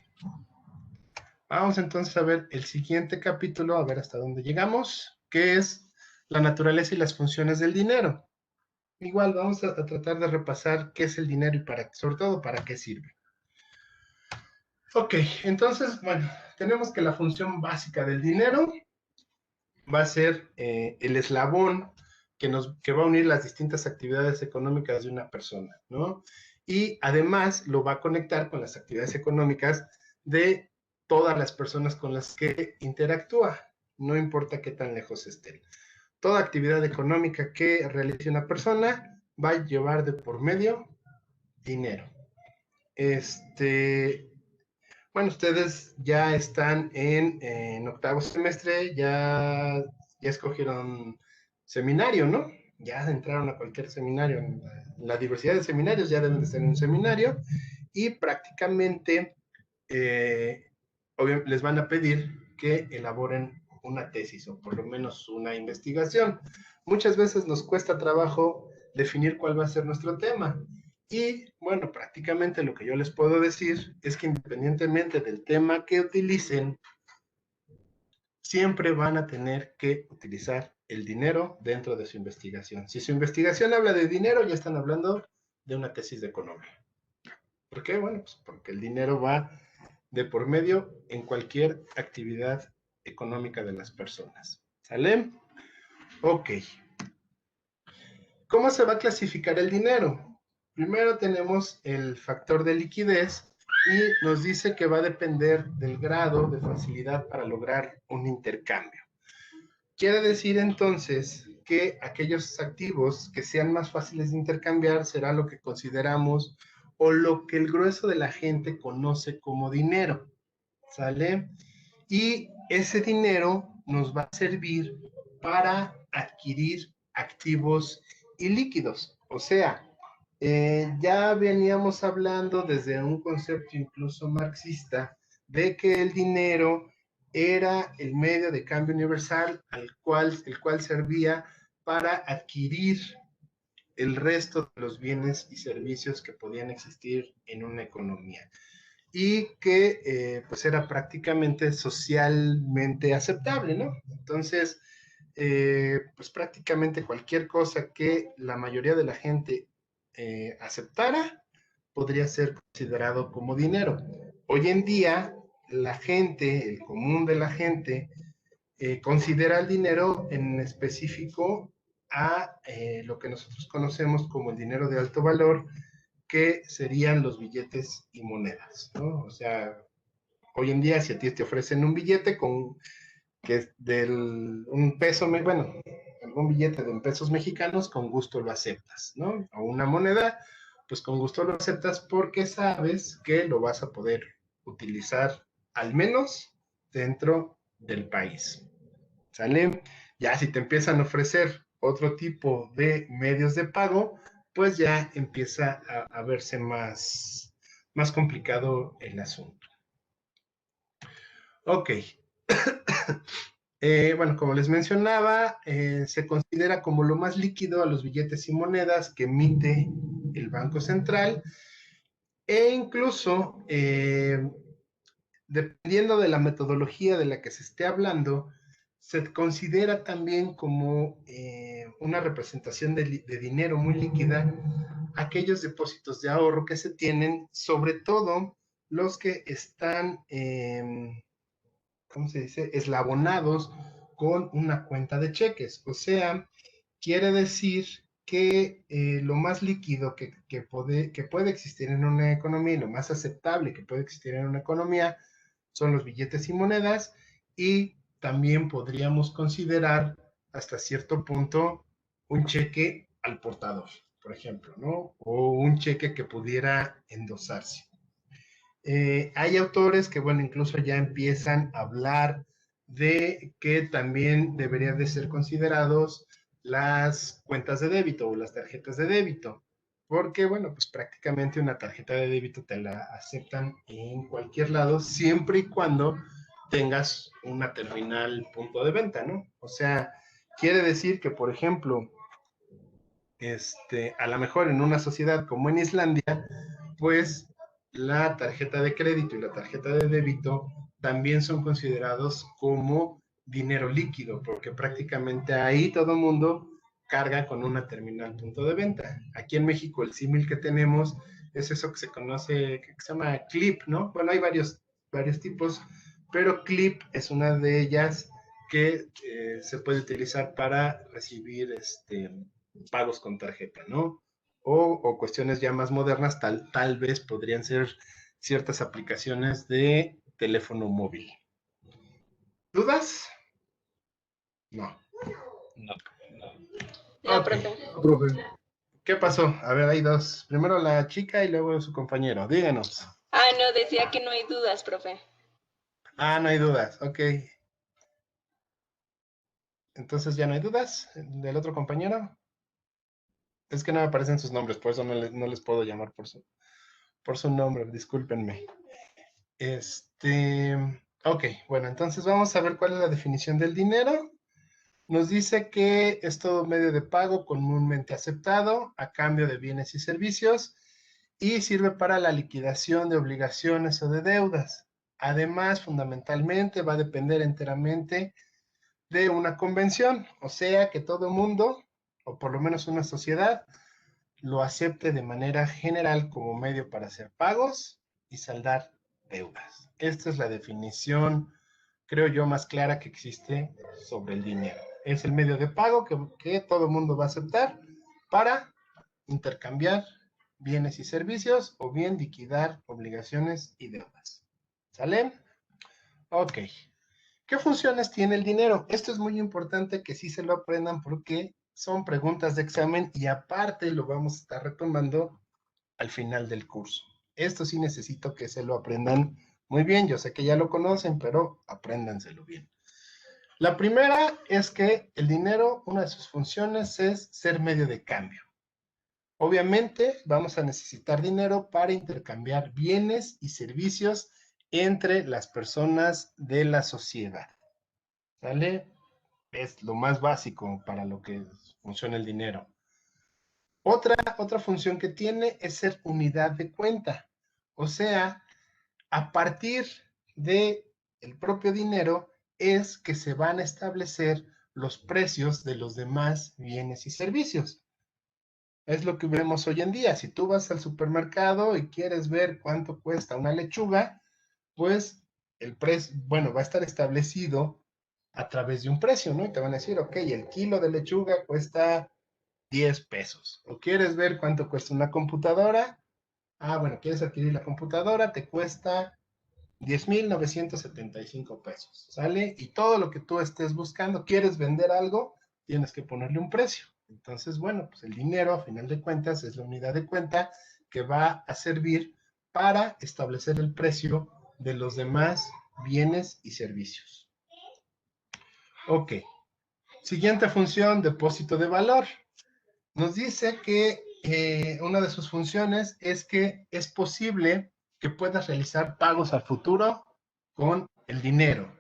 Vamos entonces a ver el siguiente capítulo, a ver hasta dónde llegamos, que es la naturaleza y las funciones del dinero. Igual vamos a tratar de repasar qué es el dinero y sobre todo para qué sirve. Ok, entonces, bueno, tenemos que la función básica del dinero va a ser el eslabón que va a unir las distintas actividades económicas de una persona, ¿no? Y además lo va a conectar con las actividades económicas de todas las personas con las que interactúa, no importa qué tan lejos estén. Toda actividad económica que realice una persona va a llevar de por medio dinero. Bueno, ustedes ya están en octavo semestre, ya escogieron seminario, ¿no? ya entraron a cualquier seminario, en la diversidad de seminarios ya deben de estar en un seminario y prácticamente les van a pedir que elaboren una tesis o por lo menos una investigación. Muchas veces nos cuesta trabajo definir cuál va a ser nuestro tema. Y bueno, prácticamente lo que yo les puedo decir es que independientemente del tema que utilicen, siempre van a tener que utilizar el dinero dentro de su investigación. Si su investigación habla de dinero, ya están hablando de una tesis de economía. ¿Por qué? Bueno, pues porque el dinero va de por medio en cualquier actividad económica de las personas. ¿Sale? Ok. ¿Cómo se va a clasificar el dinero? Primero tenemos el factor de liquidez y nos dice que va a depender del grado de facilidad para lograr un intercambio. Quiere decir entonces que aquellos activos que sean más fáciles de intercambiar será lo que consideramos o lo que el grueso de la gente conoce como dinero. ¿Sale? Y ese dinero nos va a servir para adquirir activos ilíquidos. O sea, ya veníamos hablando desde un concepto incluso marxista de que el dinero era el medio de cambio universal el cual servía para adquirir el resto de los bienes y servicios que podían existir en una economía y que pues era prácticamente socialmente aceptable, ¿no? Entonces, pues prácticamente cualquier cosa que la mayoría de la gente aceptara podría ser considerado como dinero. Hoy en día, la gente, el común de la gente, considera el dinero en específico a lo que nosotros conocemos como el dinero de alto valor, que serían los billetes y monedas, ¿no? O sea, hoy en día si a ti te ofrecen un billete con que es del un peso, bueno, algún billete de pesos mexicanos, con gusto lo aceptas, ¿no? O una moneda, pues con gusto lo aceptas porque sabes que lo vas a poder utilizar al menos dentro del país. ¿Sale? Ya si te empiezan a ofrecer otro tipo de medios de pago, pues ya empieza a verse más complicado el asunto. Ok. Bueno, como les mencionaba, se considera como lo más líquido a los billetes y monedas que emite el Banco Central e incluso, dependiendo de la metodología de la que se esté hablando, se considera también como una representación de dinero muy líquida aquellos depósitos de ahorro que se tienen, sobre todo los que están, ¿cómo se dice?, eslabonados con una cuenta de cheques. O sea, quiere decir que lo más líquido que puede existir en una economía y lo más aceptable que puede existir en una economía son los billetes y monedas, y también podríamos considerar hasta cierto punto un cheque al portador, por ejemplo, ¿no? O un cheque que pudiera endosarse. Hay autores que, bueno, incluso ya empiezan a hablar de que también deberían de ser considerados las cuentas de débito o las tarjetas de débito, porque, bueno, pues prácticamente una tarjeta de débito te la aceptan en cualquier lado, siempre y cuando tengas una terminal punto de venta, ¿no? O sea, quiere decir que, por ejemplo, a lo mejor en una sociedad como en Islandia, pues la tarjeta de crédito y la tarjeta de débito también son considerados como dinero líquido, porque prácticamente ahí todo el mundo carga con una terminal punto de venta. Aquí en México el símil que tenemos es eso que se conoce, que se llama Clip, ¿no? Bueno, hay varios tipos, pero Clip es una de ellas que se puede utilizar para recibir pagos con tarjeta, ¿no? O cuestiones ya más modernas, tal vez podrían ser ciertas aplicaciones de teléfono móvil. ¿Dudas? No.
No.
No,
Ok.
profe.
¿Qué pasó? A ver, hay dos. Primero la chica y luego su compañero. Díganos.
Ah, no, decía que no hay dudas, profe.
Ah, no hay dudas. Ok. Entonces ya no hay dudas. ¿Del otro compañero? Es que no me aparecen sus nombres, por eso no les puedo llamar por su nombre, discúlpenme. Ok, bueno, entonces vamos a ver cuál es la definición del dinero. Nos dice que es todo medio de pago comúnmente aceptado a cambio de bienes y servicios y sirve para la liquidación de obligaciones o de deudas. Además, fundamentalmente va a depender enteramente de una convención, o sea que todo mundo, o por lo menos una sociedad, lo acepte de manera general como medio para hacer pagos y saldar deudas. Esta es la definición, creo yo, más clara que existe sobre el dinero. Es el medio de pago que todo el mundo va a aceptar para intercambiar bienes y servicios o bien liquidar obligaciones y deudas. ¿Sale? Ok. ¿Qué funciones tiene el dinero? Esto es muy importante que sí se lo aprendan porque son preguntas de examen y aparte lo vamos a estar retomando al final del curso. Esto sí necesito que se lo aprendan muy bien. Yo sé que ya lo conocen, pero apréndanselo bien. La primera es que el dinero, una de sus funciones es ser medio de cambio. Obviamente vamos a necesitar dinero para intercambiar bienes y servicios entre las personas de la sociedad. ¿Sale? Es lo más básico para lo que funciona el dinero. Otra función que tiene es ser unidad de cuenta. O sea, a partir del propio dinero es que se van a establecer los precios de los demás bienes y servicios. Es lo que vemos hoy en día. Si tú vas al supermercado y quieres ver cuánto cuesta una lechuga, pues el precio, bueno, va a estar establecido a través de un precio, ¿no? Y te van a decir, ok, el kilo de lechuga cuesta 10 pesos. ¿O quieres ver cuánto cuesta una computadora? Ah, bueno, quieres adquirir la computadora, te cuesta 10,975 pesos, ¿sale? Y todo lo que tú estés buscando, quieres vender algo, tienes que ponerle un precio. Entonces, bueno, pues el dinero, a final de cuentas, es la unidad de cuenta que va a servir para establecer el precio de los demás bienes y servicios. Ok. Siguiente función, depósito de valor. Nos dice que una de sus funciones es que es posible que puedas realizar pagos al futuro con el dinero.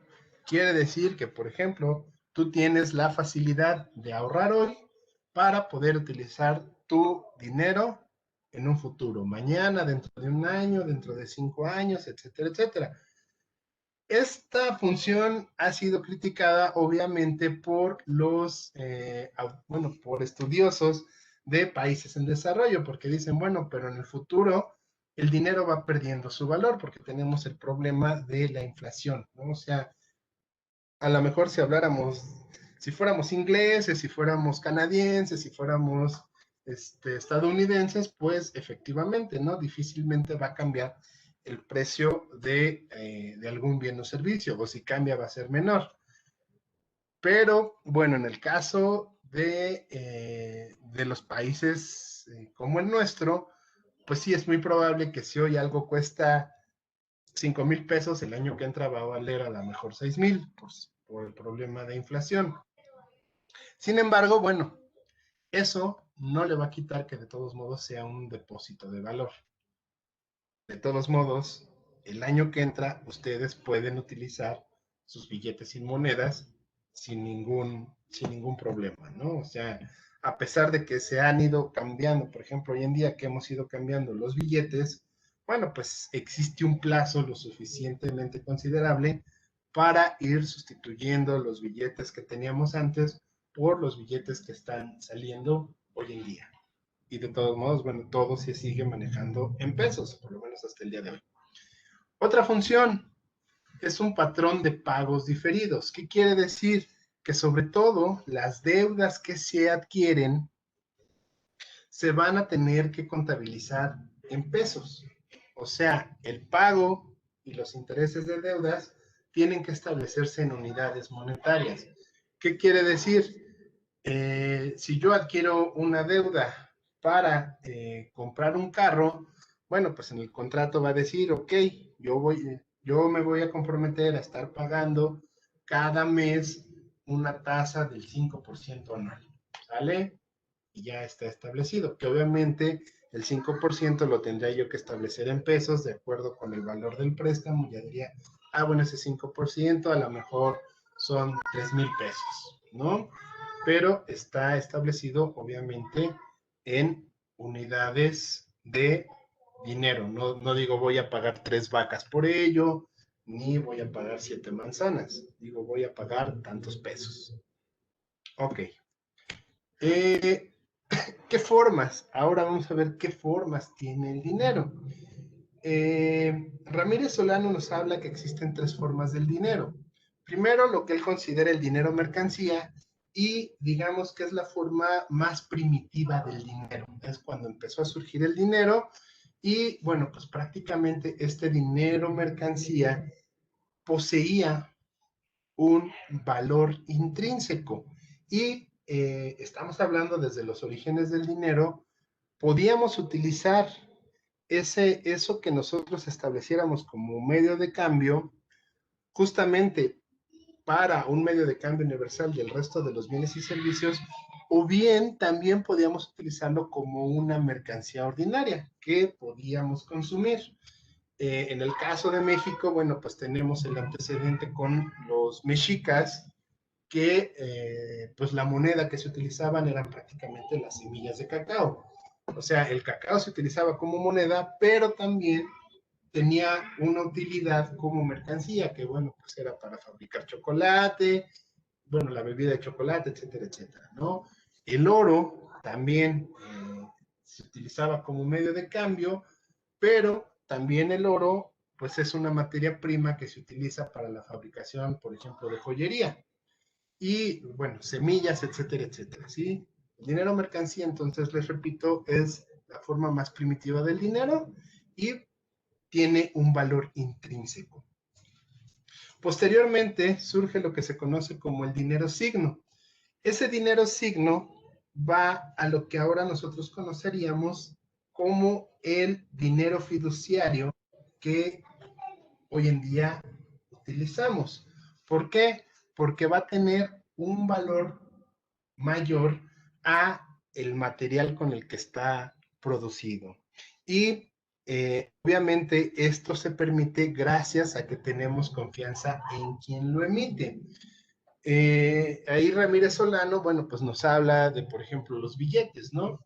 Quiere decir que, por ejemplo, tú tienes la facilidad de ahorrar hoy para poder utilizar tu dinero en un futuro, mañana, dentro de un año, dentro de 5 años, etcétera, etcétera. Esta función ha sido criticada obviamente por por estudiosos de países en desarrollo, porque dicen, bueno, pero en el futuro el dinero va perdiendo su valor porque tenemos el problema de la inflación, ¿no? O sea, a lo mejor si fuéramos ingleses, si fuéramos canadienses, si fuéramos estadounidenses, pues efectivamente, ¿no? Difícilmente va a cambiar el precio de algún bien o servicio, o si cambia va a ser menor. Pero, bueno, en el caso de los países como el nuestro, pues sí es muy probable que si hoy algo cuesta 5,000 pesos, el año que entra va a valer a lo mejor 6,000 por el problema de inflación. Sin embargo, bueno, eso no le va a quitar que de todos modos sea un depósito de valor. De todos modos, el año que entra, ustedes pueden utilizar sus billetes sin monedas sin ningún problema, ¿no? O sea, a pesar de que se han ido cambiando, por ejemplo, hoy en día que hemos ido cambiando los billetes, bueno, pues existe un plazo lo suficientemente considerable para ir sustituyendo los billetes que teníamos antes por los billetes que están saliendo hoy en día. Y de todos modos, bueno, todo se sigue manejando en pesos, por lo menos hasta el día de hoy. Otra función es un patrón de pagos diferidos. ¿Qué quiere decir? Que sobre todo las deudas que se adquieren se van a tener que contabilizar en pesos. O sea, el pago y los intereses de deudas tienen que establecerse en unidades monetarias. ¿Qué quiere decir? Si yo adquiero una deuda para comprar un carro, bueno, pues en el contrato va a decir, ok, yo me voy a comprometer a estar pagando cada mes una tasa del 5% anual, ¿sale? y ya está establecido, que obviamente el 5% lo tendría yo que establecer en pesos de acuerdo con el valor del préstamo. Ya diría, bueno, ese 5% a lo mejor son 3,000 pesos, ¿no? Pero está establecido obviamente en unidades de dinero. No digo voy a pagar 3 vacas por ello, ni voy a pagar 7 manzanas. Digo, voy a pagar tantos pesos. Ok. ¿Qué formas? Ahora vamos a ver qué formas tiene el dinero. Ramírez Solano nos habla que existen 3 formas del dinero. Primero, lo que él considera el dinero mercancía, y digamos que es la forma más primitiva del dinero. Es cuando empezó a surgir el dinero y, bueno, pues prácticamente este dinero mercancía poseía un valor intrínseco. Y estamos hablando desde los orígenes del dinero, podíamos utilizar eso que nosotros estableciéramos como medio de cambio, justamente para un medio de cambio universal del resto de los bienes y servicios, o bien también podíamos utilizarlo como una mercancía ordinaria que podíamos consumir. En el caso de México, bueno, pues tenemos el antecedente con los mexicas, que pues la moneda que se utilizaban eran prácticamente las semillas de cacao. O sea, el cacao se utilizaba como moneda, pero también tenía una utilidad como mercancía, que bueno, pues era para fabricar chocolate, bueno, la bebida de chocolate, etcétera, etcétera, ¿no? El oro también se utilizaba como medio de cambio, pero también el oro, pues es una materia prima que se utiliza para la fabricación, por ejemplo, de joyería. Y, bueno, semillas, etcétera, etcétera, ¿sí? El dinero mercancía, entonces, les repito, es la forma más primitiva del dinero y tiene un valor intrínseco. Posteriormente surge lo que se conoce como el dinero signo. Ese dinero signo va a lo que ahora nosotros conoceríamos como el dinero fiduciario que hoy en día utilizamos. ¿Por qué? Porque va a tener un valor mayor a el material con el que está producido. Y obviamente esto se permite gracias a que tenemos confianza en quien lo emite. Ahí Ramírez Solano, bueno, pues nos habla de, por ejemplo, los billetes, ¿no?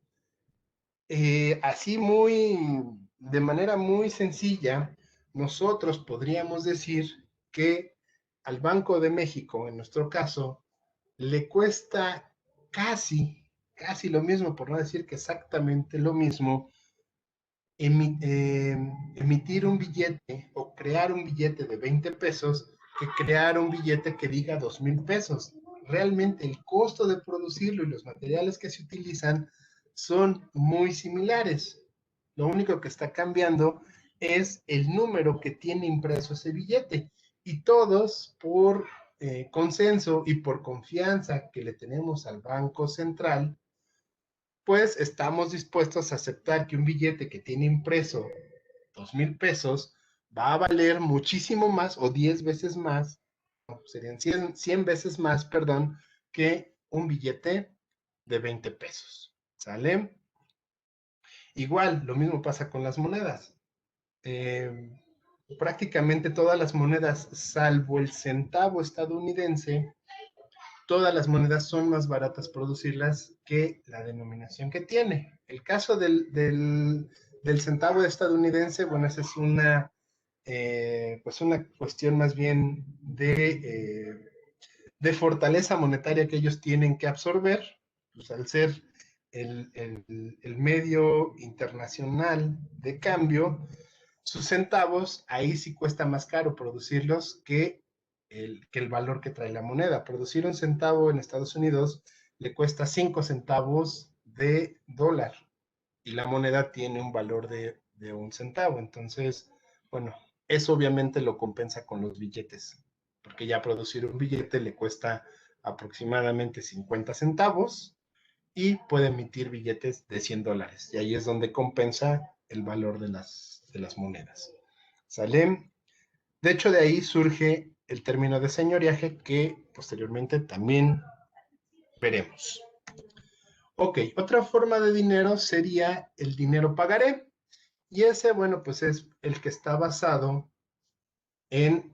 Así de manera muy sencilla, nosotros podríamos decir que al Banco de México, en nuestro caso, le cuesta casi lo mismo, por no decir que exactamente lo mismo, emitir un billete o crear un billete de 20 pesos que crear un billete que diga 2,000 pesos. Realmente el costo de producirlo y los materiales que se utilizan son muy similares. Lo único que está cambiando es el número que tiene impreso ese billete. Y todos, por consenso y por confianza que le tenemos al Banco Central, pues estamos dispuestos a aceptar que un billete que tiene impreso 2,000 pesos va a valer muchísimo más o 10 veces más, no, serían 100 veces más, perdón, que un billete de 20 pesos. ¿Sale? Igual, lo mismo pasa con las monedas. Prácticamente todas las monedas, salvo el centavo estadounidense, todas las monedas son más baratas producirlas que la denominación que tiene. El caso del centavo estadounidense, bueno, esa es pues una cuestión más bien de fortaleza monetaria que ellos tienen que absorber, pues al ser el medio internacional de cambio, sus centavos, ahí sí cuesta más caro producirlos que el valor que trae la moneda. Producir un centavo en Estados Unidos le cuesta 5 centavos de dólar y la moneda tiene un valor de 1 centavo. Entonces, bueno, eso obviamente lo compensa con los billetes, porque ya producir un billete le cuesta aproximadamente 50 centavos y puede emitir billetes de 100 dólares. Y ahí es donde compensa el valor de las monedas. ¿Sale? De hecho, de ahí surge el término de señoriaje que posteriormente también veremos. Ok, otra forma de dinero sería el dinero pagaré. Y ese, bueno, pues es el que está basado en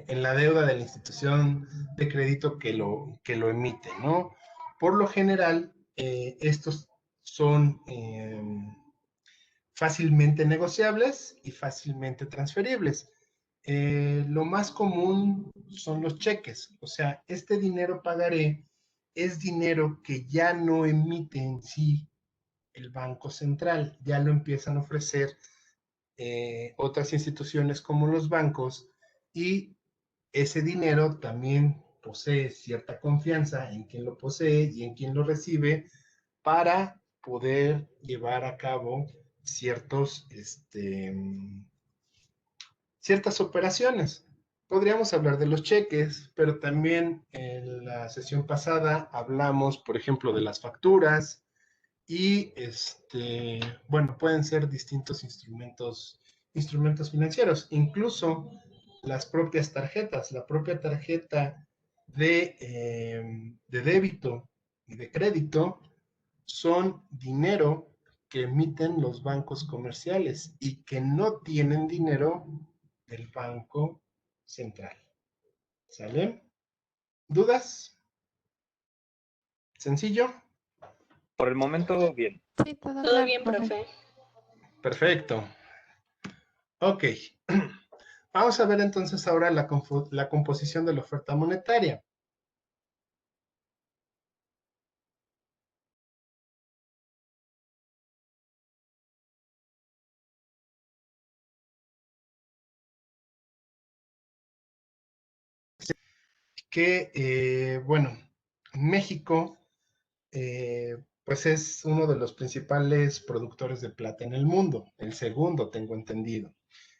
la deuda de la institución de crédito que lo emite, ¿no? Por lo general, estos son fácilmente negociables y fácilmente transferibles. Lo más común son los cheques, o sea, este dinero pagaré es dinero que ya no emite en sí el Banco Central, ya lo empiezan a ofrecer otras instituciones como los bancos, y ese dinero también posee cierta confianza en quien lo posee y en quien lo recibe para poder llevar a cabo ciertas operaciones. Podríamos hablar de los cheques, pero también en la sesión pasada hablamos, por ejemplo, de las facturas y, bueno, pueden ser distintos instrumentos financieros, incluso las propias tarjetas, la propia tarjeta de débito y de crédito son dinero que emiten los bancos comerciales y que no tienen dinero del Banco Central. ¿Sale? ¿Dudas? ¿Sencillo?
Por el momento, bien.
Sí, todo
Todo
claro,
bien,
profe.
profe.
Perfecto. Ok. Vamos a ver entonces ahora la composición de la oferta monetaria. Que, bueno, México, pues es uno de los principales productores de plata en el mundo, el segundo, tengo entendido.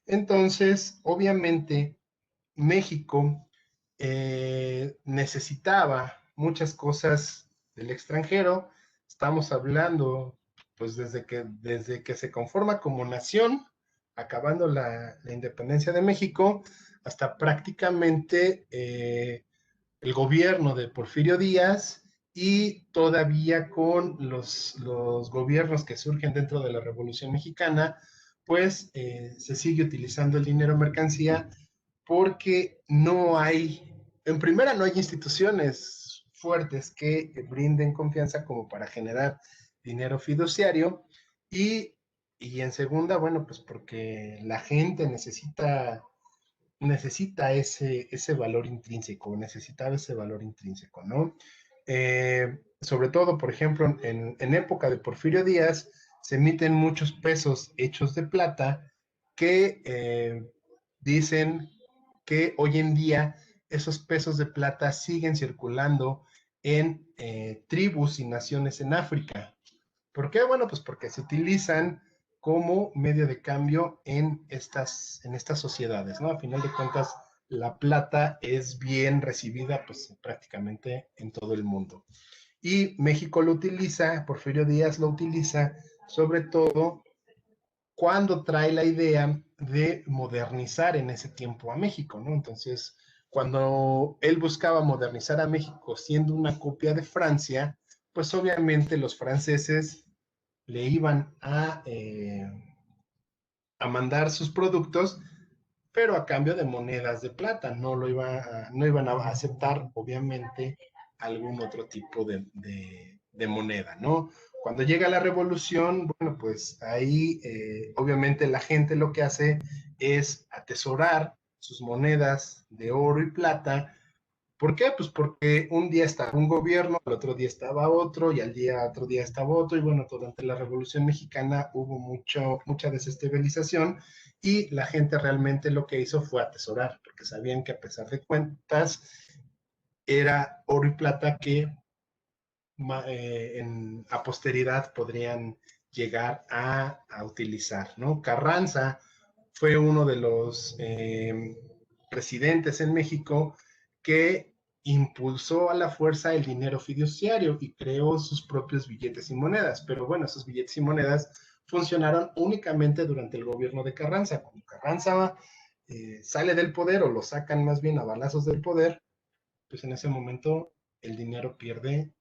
Entonces, obviamente, México necesitaba muchas cosas del extranjero. Estamos hablando, pues, desde que se conforma como nación, acabando la independencia de México, hasta prácticamente el gobierno de Porfirio Díaz, y todavía con los gobiernos que surgen dentro de la Revolución Mexicana, pues se sigue utilizando el dinero mercancía porque no hay, en primera, no hay instituciones fuertes que brinden confianza como para generar dinero fiduciario, y en segunda, bueno, pues porque la gente necesita ese valor intrínseco, necesitaba ese valor intrínseco, ¿no? Sobre todo, por ejemplo, en época de Porfirio Díaz, se emiten muchos pesos hechos de plata que dicen que hoy en día esos pesos de plata siguen circulando en tribus y naciones en África. ¿Por qué? Bueno, pues porque se utilizan como medio de cambio en estas sociedades, ¿no? A final de cuentas, la plata es bien recibida, pues prácticamente en todo el mundo. Y México lo utiliza, Porfirio Díaz lo utiliza, sobre todo cuando trae la idea de modernizar en ese tiempo a México, ¿no? Entonces, cuando él buscaba modernizar a México siendo una copia de Francia, pues obviamente los franceses le iban a mandar sus productos, pero a cambio de monedas de plata, no iban a aceptar, obviamente, algún otro tipo de moneda, ¿no? Cuando llega la revolución, bueno, pues ahí obviamente la gente lo que hace es atesorar sus monedas de oro y plata. ¿Por qué? Pues porque un día estaba un gobierno, al otro día estaba otro, y otro día estaba otro, y bueno, durante la Revolución Mexicana hubo mucha desestabilización, y la gente realmente lo que hizo fue atesorar, porque sabían que a pesar de cuentas era oro y plata que a posteridad podrían llegar a utilizar, ¿no? Carranza fue uno de los presidentes en México que impulsó a la fuerza el dinero fiduciario y creó sus propios billetes y monedas. Pero bueno, esos billetes y monedas funcionaron únicamente durante el gobierno de Carranza. Cuando Carranza sale del poder, o lo sacan más bien a balazos del poder, pues en ese momento el dinero pierde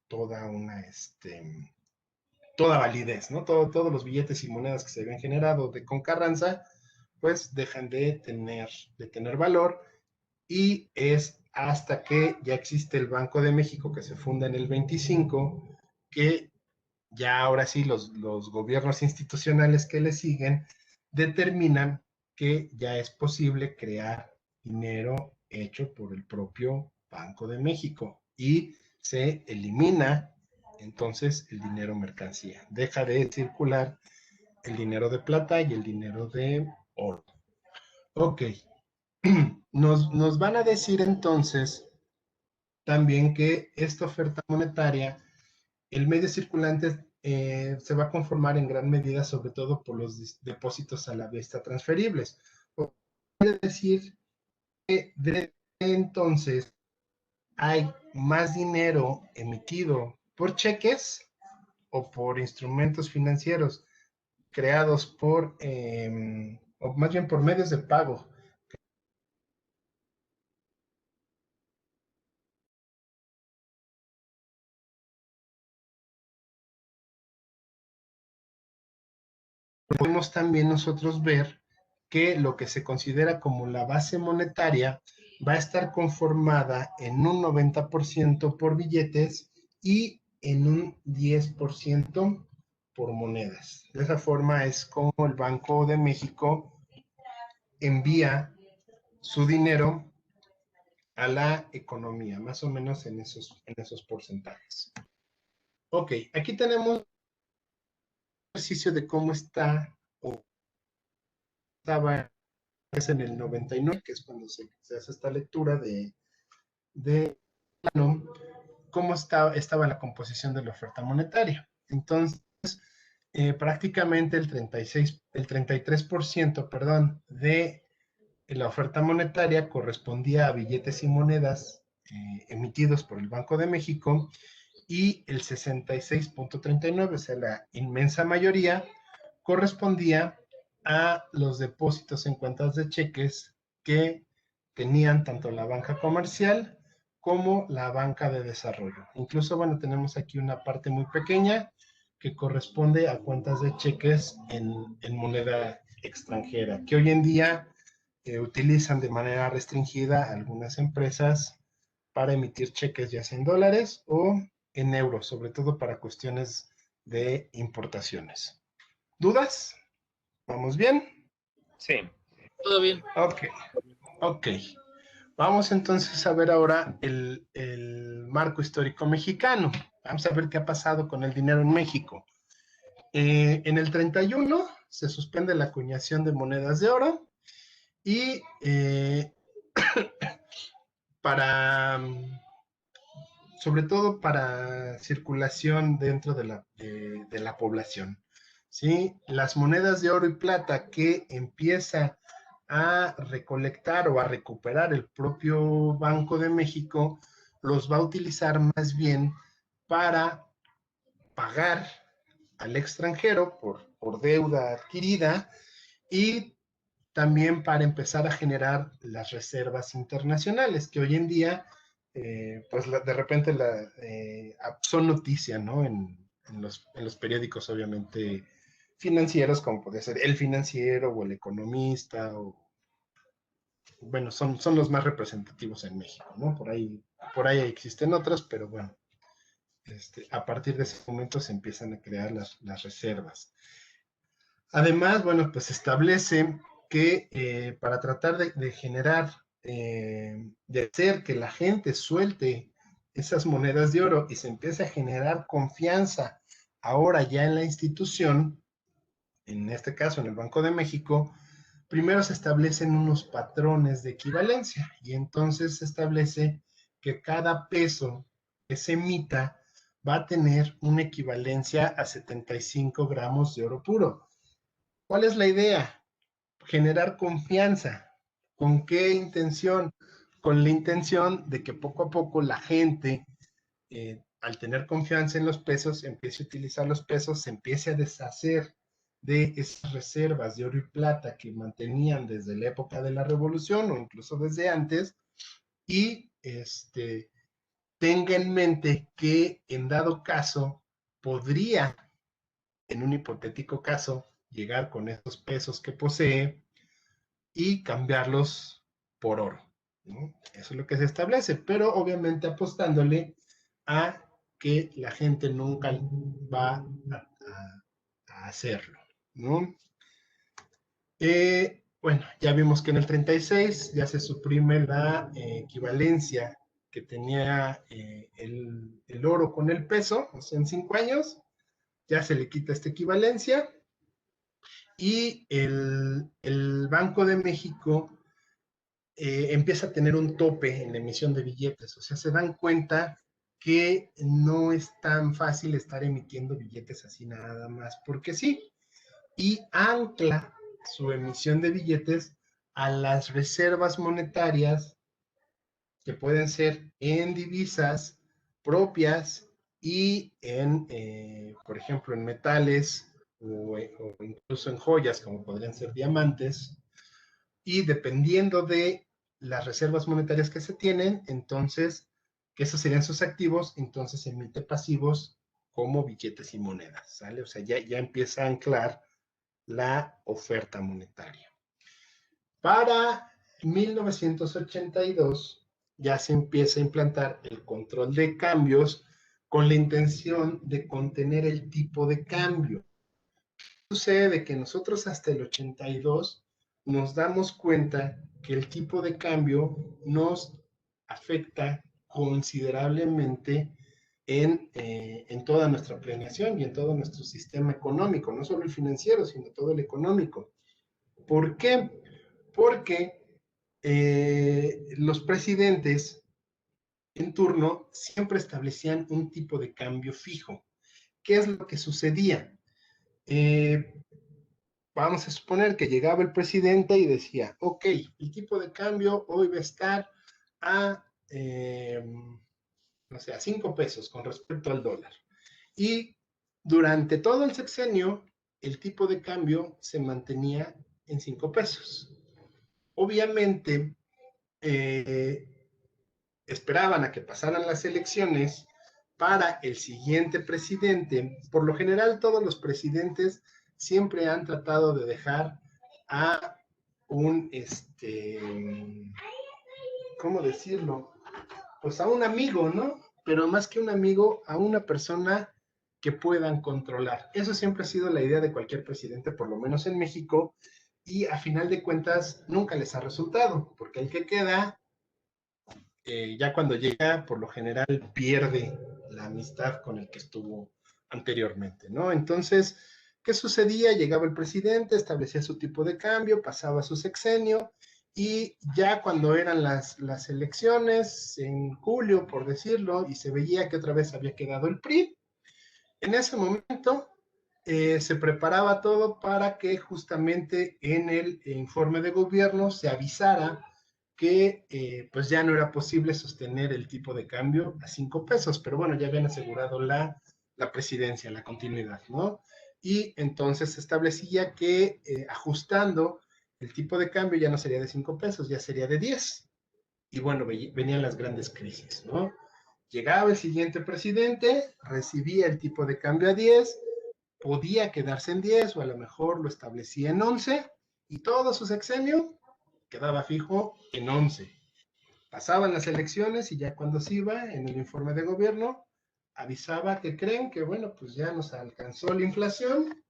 toda validez, ¿no? Todos los billetes y monedas que se habían generado con Carranza, pues dejan de tener valor, y es hasta que ya existe el Banco de México, que se funda en el 25, que ya ahora sí los gobiernos institucionales que le siguen determinan que ya es posible crear dinero hecho por el propio Banco de México y se elimina entonces el dinero mercancía. Deja de circular el dinero de plata y el dinero de oro. Ok. Nos van a decir entonces también que esta oferta monetaria, el medio circulante se va a conformar en gran medida sobre todo por los depósitos a la vista transferibles. Quiere decir que de entonces hay más dinero emitido por cheques o por instrumentos financieros creados o más bien por medios de pago. Podemos también nosotros ver que lo que se considera como la base monetaria va a estar conformada en un 90% por billetes y en un 10% por monedas. De esa forma es como el Banco de México envía su dinero a la economía, más o menos en esos porcentajes. Ok, aquí tenemos un ejercicio de cómo está o estaba en el 99, que es cuando se hace esta lectura de plano, cómo estaba la composición de la oferta monetaria. Entonces, prácticamente el 33%, perdón, de la oferta monetaria correspondía a billetes y monedas emitidos por el Banco de México, y el 66.39, o sea, la inmensa mayoría, correspondía a los depósitos en cuentas de cheques que tenían tanto la banca comercial como la banca de desarrollo. Incluso, bueno, tenemos aquí una parte muy pequeña que corresponde a cuentas de cheques en moneda extranjera, que hoy en día utilizan de manera restringida algunas empresas para emitir cheques ya sea en dólares o en euros, sobre todo para cuestiones de importaciones. ¿Dudas? ¿Vamos bien?
Sí.
Todo bien.
Ok. Vamos entonces a ver ahora el marco histórico mexicano. Vamos a ver qué ha pasado con el dinero en México. En el 31 se suspende la acuñación de monedas de oro y sobre todo para circulación dentro de la población. ¿Sí? Las monedas de oro y plata que empieza a recolectar o a recuperar el propio Banco de México, los va a utilizar más bien para pagar al extranjero por deuda adquirida y también para empezar a generar las reservas internacionales, que hoy en día, pues de repente son noticia, ¿no? En los periódicos, obviamente, financieros, como puede ser El Financiero o El Economista, bueno, son los más representativos en México, ¿no? Por ahí existen otros, pero bueno, a partir de ese momento se empiezan a crear las reservas. Además, bueno, pues establece que para tratar de generar, de hacer que la gente suelte esas monedas de oro y se empiece a generar confianza ahora ya en la institución, en este caso en el Banco de México, primero se establecen unos patrones de equivalencia y entonces se establece que cada peso que se emita va a tener una equivalencia a 75 gramos de oro puro. ¿Cuál es la idea? Generar confianza. ¿Con qué intención? Con la intención de que poco a poco la gente, al tener confianza en los pesos, empiece a utilizar los pesos, se empiece a deshacer de esas reservas de oro y plata que mantenían desde la época de la Revolución o incluso desde antes, y tenga en mente que en dado caso podría en un hipotético caso, llegar con esos pesos que posee y cambiarlos por oro, ¿no? Eso es lo que se establece, pero obviamente apostándole a que la gente nunca va a hacerlo, ¿no? Bueno, ya vimos que en el 36 ya se suprime la equivalencia que tenía el oro con el peso, o sea, en 5 años ya se le quita esta equivalencia y el Banco de México empieza a tener un tope en la emisión de billetes, o sea, se dan cuenta que no es tan fácil estar emitiendo billetes así nada más, porque sí, y ancla su emisión de billetes a las reservas monetarias que pueden ser en divisas propias y en, por ejemplo, en metales o incluso en joyas, como podrían ser diamantes, y dependiendo de las reservas monetarias que se tienen, entonces, que esos serían sus activos, entonces emite pasivos como billetes y monedas, ¿sale? O sea, ya empieza a anclar la oferta monetaria. Para 1982 ya se empieza a implantar el control de cambios con la intención de contener el tipo de cambio. Sucede que nosotros hasta el 82 nos damos cuenta que el tipo de cambio nos afecta considerablemente en toda nuestra planeación y en todo nuestro sistema económico, no solo el financiero, sino todo el económico. ¿Por qué? Porque los presidentes en turno siempre establecían un tipo de cambio fijo. ¿Qué es lo que sucedía? Vamos a suponer que llegaba el presidente y decía, ok, el tipo de cambio hoy va a estar a, no sé, a 5 pesos con respecto al dólar. Y durante todo el sexenio, el tipo de cambio se mantenía en 5 pesos. Obviamente, esperaban a que pasaran las elecciones para el siguiente presidente. Por lo general, todos los presidentes siempre han tratado de dejar a un, ¿cómo decirlo? Pues a un amigo, ¿no? Pero más que un amigo, a una persona que puedan controlar. Eso siempre ha sido la idea de cualquier presidente, por lo menos en México, y a final de cuentas nunca les ha resultado, porque el que queda, ya cuando llega, por lo general pierde la amistad con el que estuvo anteriormente, ¿no? Entonces, ¿qué sucedía? Llegaba el presidente, establecía su tipo de cambio, pasaba su sexenio, y ya cuando eran las elecciones, en julio, por decirlo, y se veía que otra vez había quedado el PRI, en ese momento se preparaba todo para que justamente en el informe de gobierno se avisara que pues ya no era posible sostener el tipo de cambio a 5 pesos, pero bueno, ya habían asegurado la presidencia, la continuidad, ¿no? Y entonces se establecía que ajustando el tipo de cambio ya no sería de 5 pesos, ya sería de 10. Y bueno, venían las grandes crisis, ¿no? Llegaba el siguiente presidente, recibía el tipo de cambio a 10, podía quedarse en 10 o a lo mejor lo establecía en 11 y todo su sexenio quedaba fijo en 11. Pasaban las elecciones y ya cuando se iba en el informe de gobierno avisaba que creen que bueno, pues ya nos alcanzó la inflación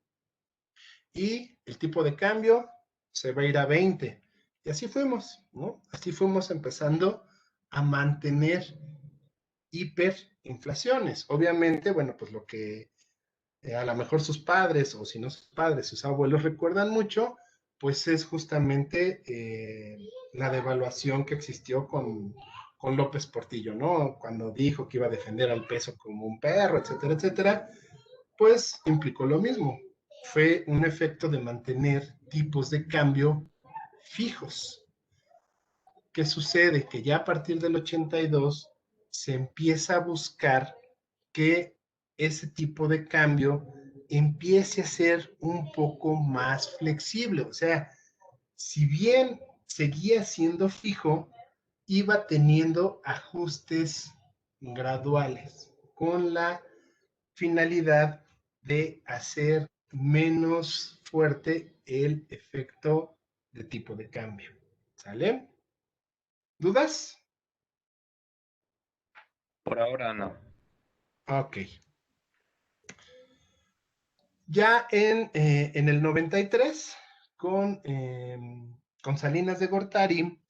y el tipo de cambio se va a ir a 20. Y así fuimos, ¿no? Así fuimos empezando a mantener hiperinflaciones. Obviamente, bueno, pues lo que a lo mejor sus padres, o si no sus padres, sus abuelos recuerdan mucho, pues es justamente la devaluación que existió con López Portillo, ¿no? Cuando dijo que iba a defender al peso como un perro, etcétera, etcétera, pues implicó lo mismo. Fue un efecto de mantener tipos de cambio fijos. ¿Qué sucede? Que ya a partir del 82 se empieza a buscar que ese tipo de cambio empiece a ser un poco más flexible. O sea, si bien seguía siendo fijo, iba teniendo ajustes graduales con la finalidad de hacer menos fuerte el efecto de tipo de cambio. ¿Sale? ¿Dudas?
Por ahora no.
Ok. Ya en el 93, con Salinas de Gortari,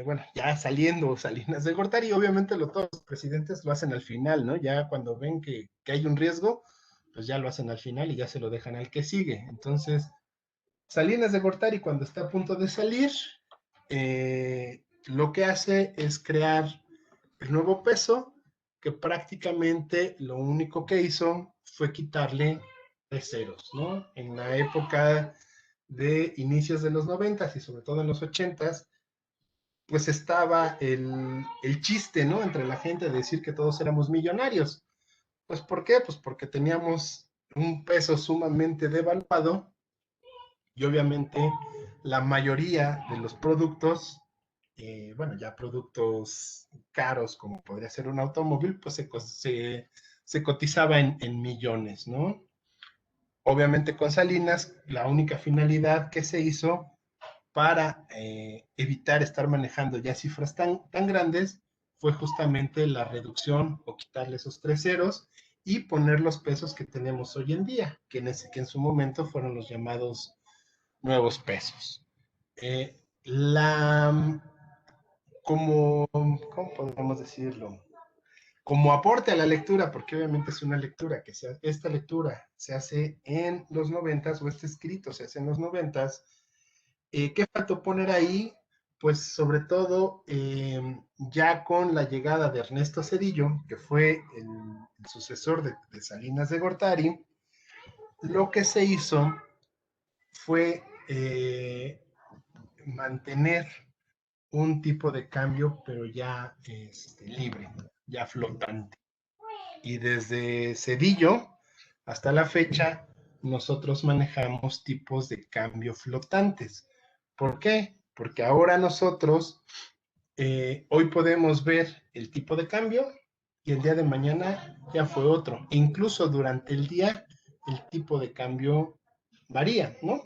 bueno, ya saliendo Salinas de Gortari, obviamente todos los presidentes lo hacen al final, ¿no? Ya cuando ven que hay un riesgo, pues ya lo hacen al final y ya se lo dejan al que sigue. Entonces, Salinas de Gortari, cuando está a punto de salir, lo que hace es crear el nuevo peso, que prácticamente lo único que hizo fue quitarle 3 ceros, ¿no? En la época de inicios de los 90s y sobre todo en los 80s, pues estaba el chiste, ¿no? Entre la gente de decir que todos éramos millonarios. Pues ¿por qué? Pues porque teníamos un peso sumamente devaluado y obviamente la mayoría de los productos, bueno, ya productos caros como podría ser un automóvil, pues se cotizaba en millones, ¿no? Obviamente con Salinas, la única finalidad que se hizo para evitar estar manejando ya cifras tan grandes fue justamente la reducción o quitarle esos 3 ceros y poner los pesos que tenemos hoy en día, que en su momento fueron los llamados nuevos pesos. ¿Cómo podemos decirlo? Como aporte a la lectura, porque obviamente es una lectura, esta lectura se hace en los 90s, o este escrito se hace en los 90s. ¿Qué faltó poner ahí? Pues sobre todo, ya con la llegada de Ernesto Zedillo, que fue el sucesor de Salinas de Gortari, lo que se hizo fue mantener un tipo de cambio, pero ya libre, ya flotante. Y desde Zedillo hasta la fecha, nosotros manejamos tipos de cambio flotantes. ¿Por qué? Porque ahora nosotros, hoy podemos ver el tipo de cambio y el día de mañana ya fue otro. Incluso durante el día, el tipo de cambio varía, ¿no?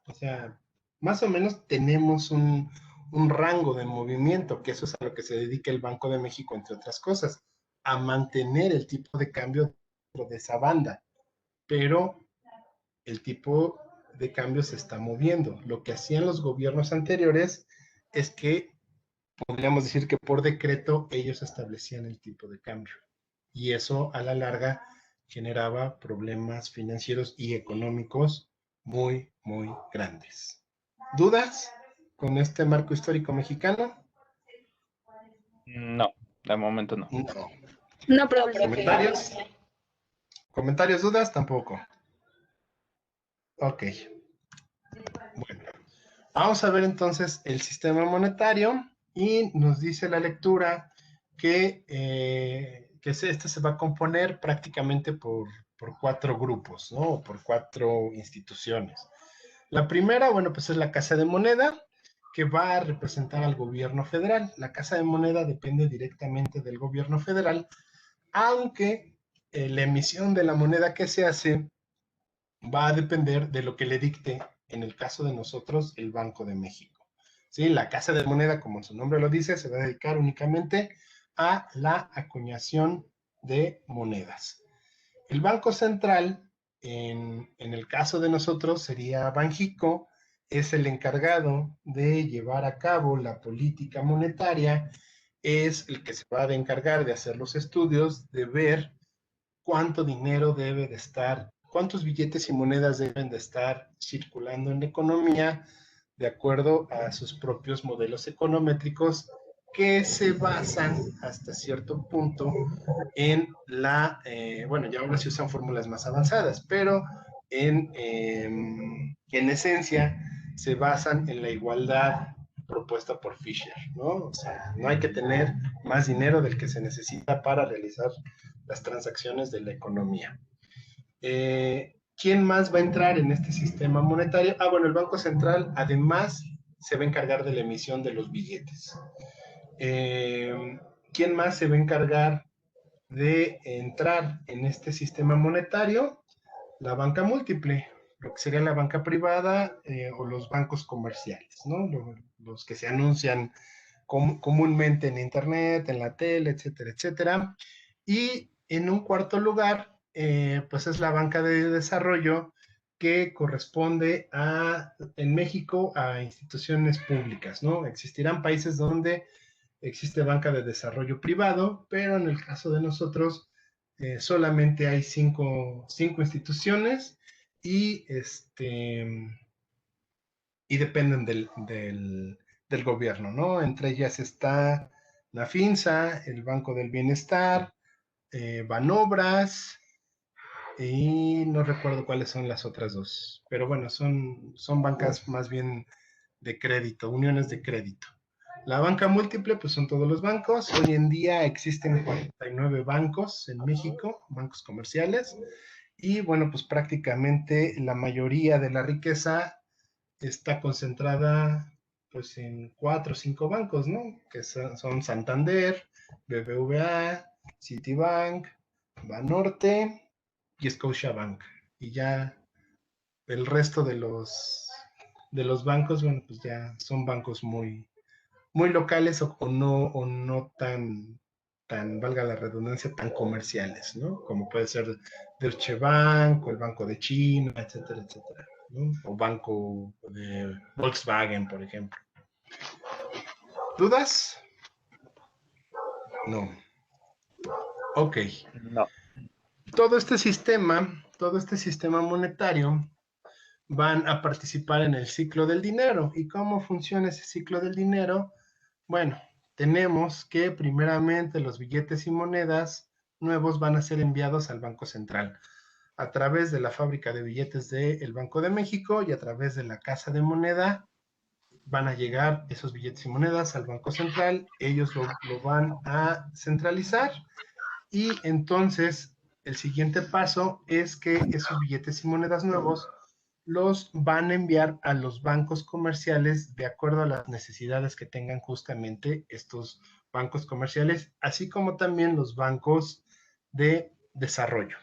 O sea, más o menos tenemos un rango de movimiento, que eso es a lo que se dedica el Banco de México, entre otras cosas, a mantener el tipo de cambio dentro de esa banda. Pero el tipo de cambio se está moviendo. Lo que hacían los gobiernos anteriores es que podríamos decir que por decreto ellos establecían el tipo de cambio. Y eso a la larga generaba problemas financieros y económicos muy, muy grandes. ¿Dudas con este marco histórico mexicano?
No, de momento no.
No.
No, profe.
¿Comentarios? ¿Comentarios, dudas? Tampoco. Ok. Bueno, vamos a ver entonces el sistema monetario y nos dice la lectura que este se va a componer prácticamente por 4 grupos, ¿no? O por 4 instituciones. La primera, bueno, pues es la Casa de Moneda, que va a representar al gobierno federal. La Casa de Moneda depende directamente del gobierno federal, aunque la emisión de la moneda que se hace va a depender de lo que le dicte, en el caso de nosotros, el Banco de México. ¿Sí? La Casa de Moneda, como su nombre lo dice, se va a dedicar únicamente a la acuñación de monedas. El Banco Central, en el caso de nosotros, sería Banxico, es el encargado de llevar a cabo la política monetaria, es el que se va a encargar de hacer los estudios, de ver cuánto dinero debe de estar, cuántos billetes y monedas deben de estar circulando en la economía de acuerdo a sus propios modelos econométricos que se basan hasta cierto punto en bueno, ya ahora se usan fórmulas más avanzadas, pero en esencia se basan en la igualdad propuesta por Fisher, ¿no? O sea, no hay que tener más dinero del que se necesita para realizar las transacciones de la economía. ¿Quién más va a entrar en este sistema monetario? Bueno, el Banco Central además se va a encargar de la emisión de los billetes. ¿Quién más se va a encargar de entrar en este sistema monetario la banca múltiple, lo que sería la banca privada o los bancos comerciales, ¿no? Los que se anuncian comúnmente en internet, en la tele, etcétera, etcétera. Y en un cuarto lugar, pues es la banca de desarrollo que corresponde en México a instituciones públicas, ¿no? Existirán países donde existe banca de desarrollo privado, pero en el caso de nosotros solamente hay cinco instituciones y, y dependen del gobierno, ¿no? Entre ellas está la FINSA, el Banco del Bienestar, Banobras, y no recuerdo cuáles son las otras dos, pero bueno, son bancas más bien de crédito, uniones de crédito. La banca múltiple, pues son todos los bancos. Hoy en día existen 49 bancos en México, bancos comerciales, y bueno, pues prácticamente la mayoría de la riqueza está concentrada pues en 4 o 5 bancos, ¿no? Que son Santander, BBVA, Citibank, Banorte y Scotiabank. Y ya el resto de los bancos, bueno, pues ya son bancos muy locales o no tan, valga la redundancia, tan comerciales, ¿no? Como puede ser Deutsche Bank o el Banco de China, etcétera, etcétera, ¿no? O Banco de Volkswagen, por ejemplo. ¿Dudas? No. Ok.
No.
Todo este sistema monetario van a participar en el ciclo del dinero. ¿Y cómo funciona ese ciclo del dinero? Bueno, tenemos que primeramente los billetes y monedas nuevos van a ser enviados al Banco Central a través de la fábrica de billetes del Banco de México y a través de la Casa de Moneda van a llegar esos billetes y monedas al Banco Central, ellos lo van a centralizar y entonces el siguiente paso es que esos billetes y monedas nuevos los van a enviar a los bancos comerciales de acuerdo a las necesidades que tengan justamente estos bancos comerciales, así como también los bancos de desarrollo.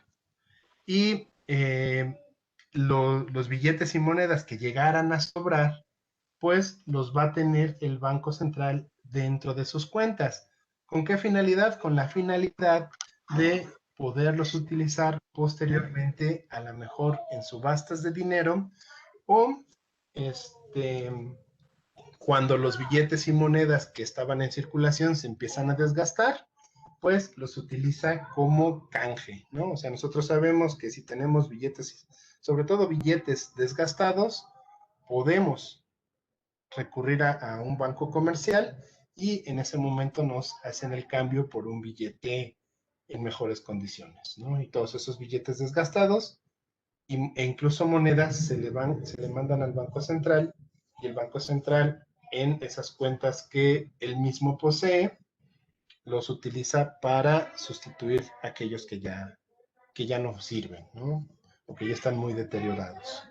Y los billetes y monedas que llegaran a sobrar, pues los va a tener el Banco Central dentro de sus cuentas. ¿Con qué finalidad? Con la finalidad de poderlos utilizar posteriormente, a lo mejor en subastas de dinero o cuando los billetes y monedas que estaban en circulación se empiezan a desgastar, pues los utiliza como canje, ¿no? O sea, nosotros sabemos que si tenemos billetes, sobre todo billetes desgastados, podemos recurrir a un banco comercial y en ese momento nos hacen el cambio por un billete en mejores condiciones, ¿no? Y todos esos billetes desgastados e incluso monedas se le mandan al Banco Central y el Banco Central en esas cuentas que él mismo posee los utiliza para sustituir aquellos que ya no sirven, ¿no? O que ya están muy deteriorados.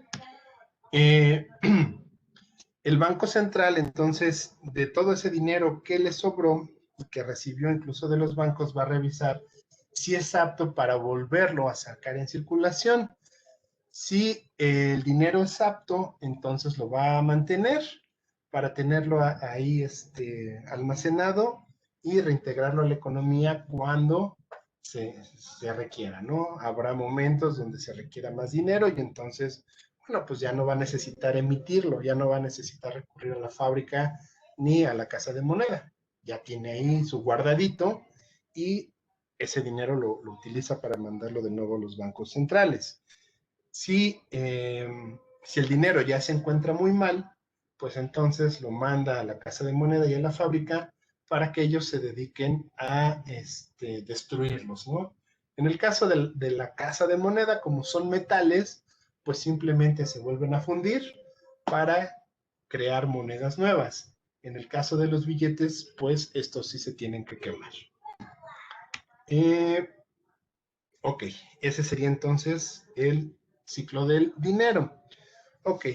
El Banco Central, entonces, de todo ese dinero que le sobró y que recibió incluso de los bancos, va a revisar si es apto para volverlo a sacar en circulación. Si el dinero es apto, entonces lo va a mantener para tenerlo ahí almacenado y reintegrarlo a la economía cuando se requiera, ¿no? Habrá momentos donde se requiera más dinero y entonces, bueno, pues ya no va a necesitar emitirlo, ya no va a necesitar recurrir a la fábrica ni a la casa de moneda. Ya tiene ahí su guardadito y ese dinero lo utiliza para mandarlo de nuevo a los bancos centrales. Si el dinero ya se encuentra muy mal, pues entonces lo manda a la casa de moneda y a la fábrica para que ellos se dediquen a destruirlos, ¿no? En el caso de la casa de moneda, como son metales, pues simplemente se vuelven a fundir para crear monedas nuevas. En el caso de los billetes, pues estos sí se tienen que quemar. Ok, ese sería entonces el ciclo del dinero. Ok,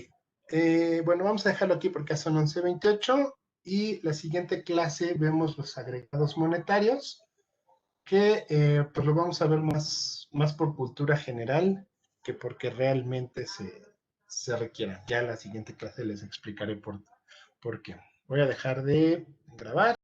bueno, vamos a dejarlo aquí porque ya son 11:28 y la siguiente clase vemos los agregados monetarios, que pues lo vamos a ver más por cultura general que porque realmente se requiera. Ya en la siguiente clase les explicaré por qué. Voy a dejar de grabar.